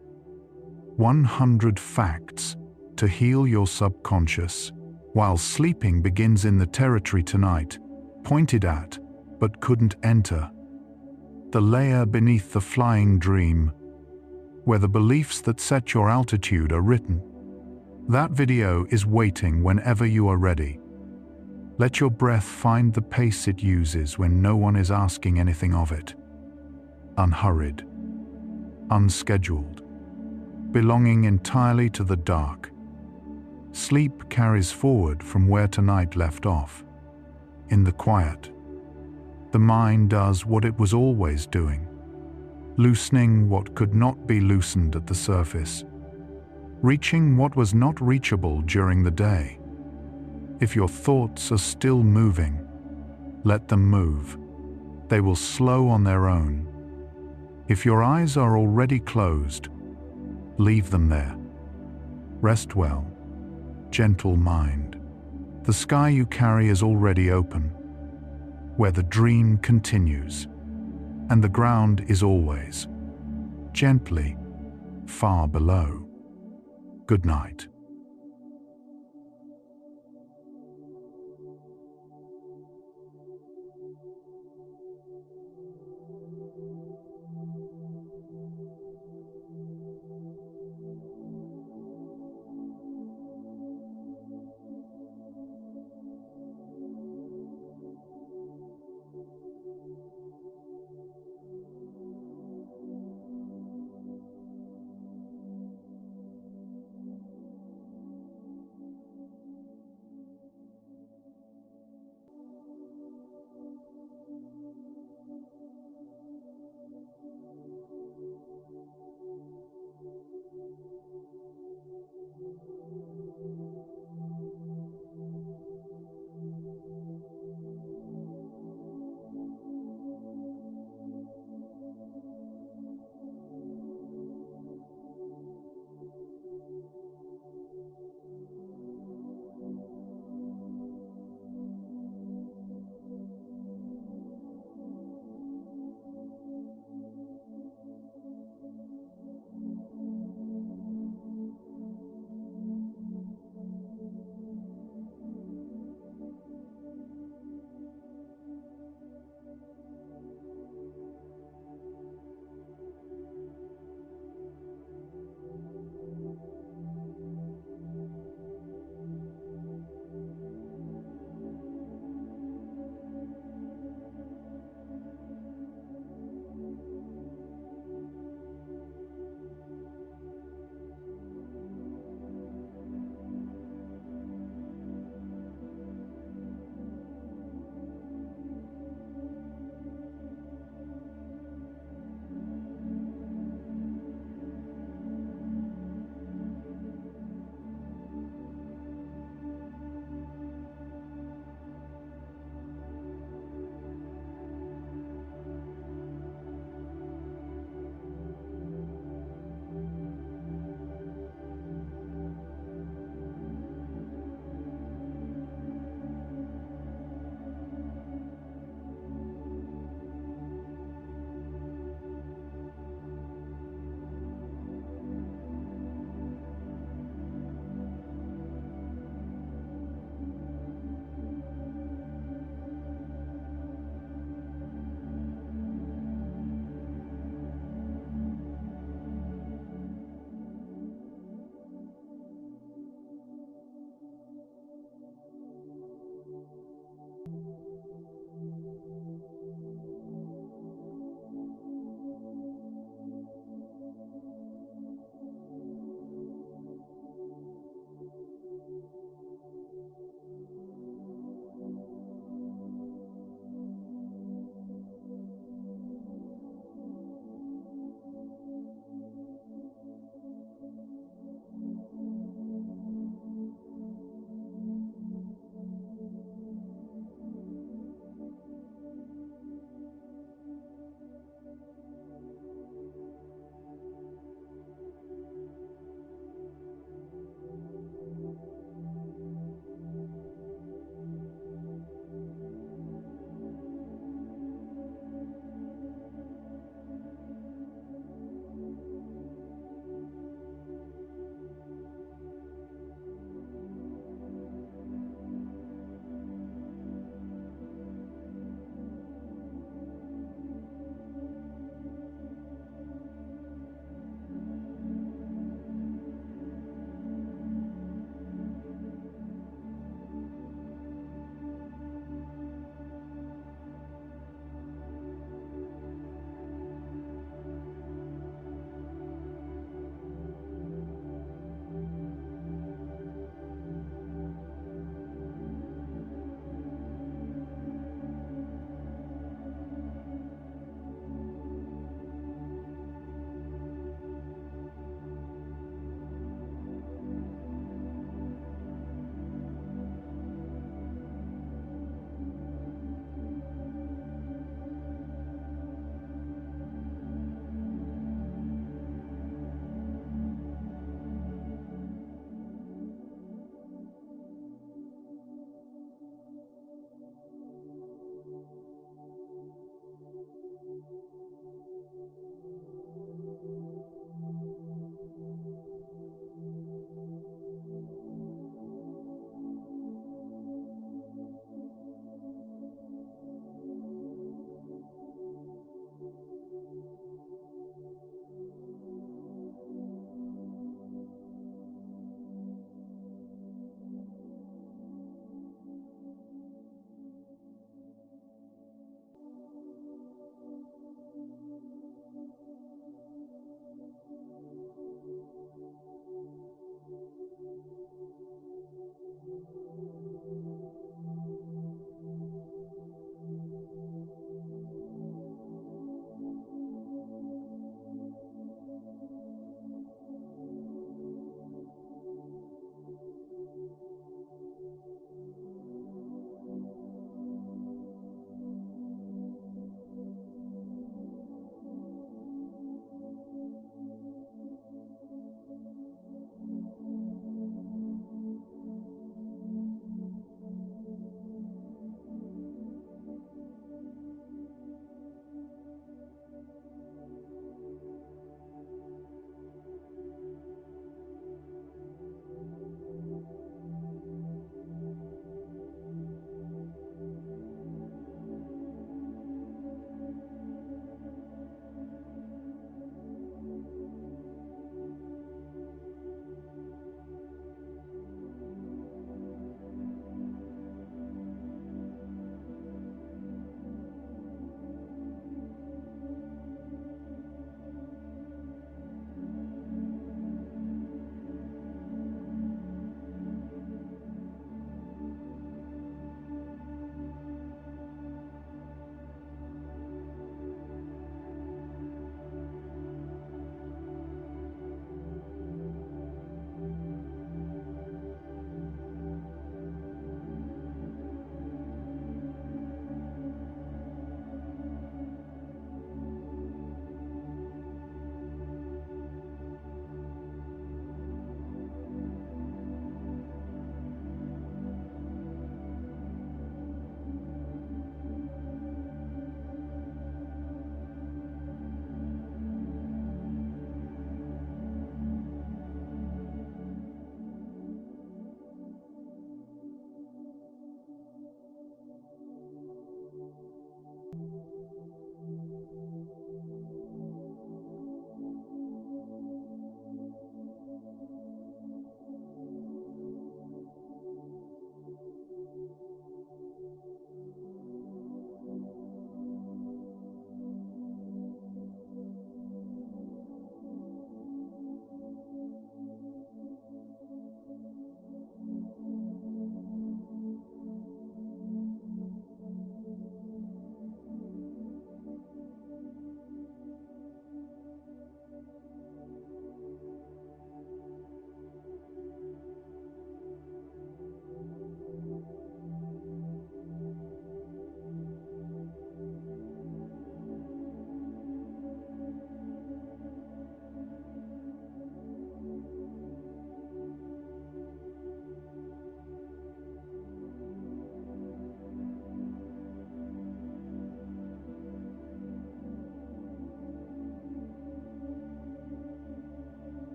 100 facts to heal your subconscious, while sleeping begins in the territory tonight, pointed at, but couldn't enter. The layer beneath the flying dream, where the beliefs that set your altitude are written. That video is waiting whenever you are ready. Let your breath find the pace it uses when no one is asking anything of it. Unhurried, unscheduled, belonging entirely to the dark. Sleep carries forward from where tonight left off. In the quiet, the mind does what it was always doing, loosening what could not be loosened at the surface, reaching what was not reachable during the day. If your thoughts are still moving, let them move. They will slow on their own. If your eyes are already closed, leave them there. Rest well, gentle mind. The sky you carry is already open, where the dream continues, and the ground is always, gently, far below. Good night.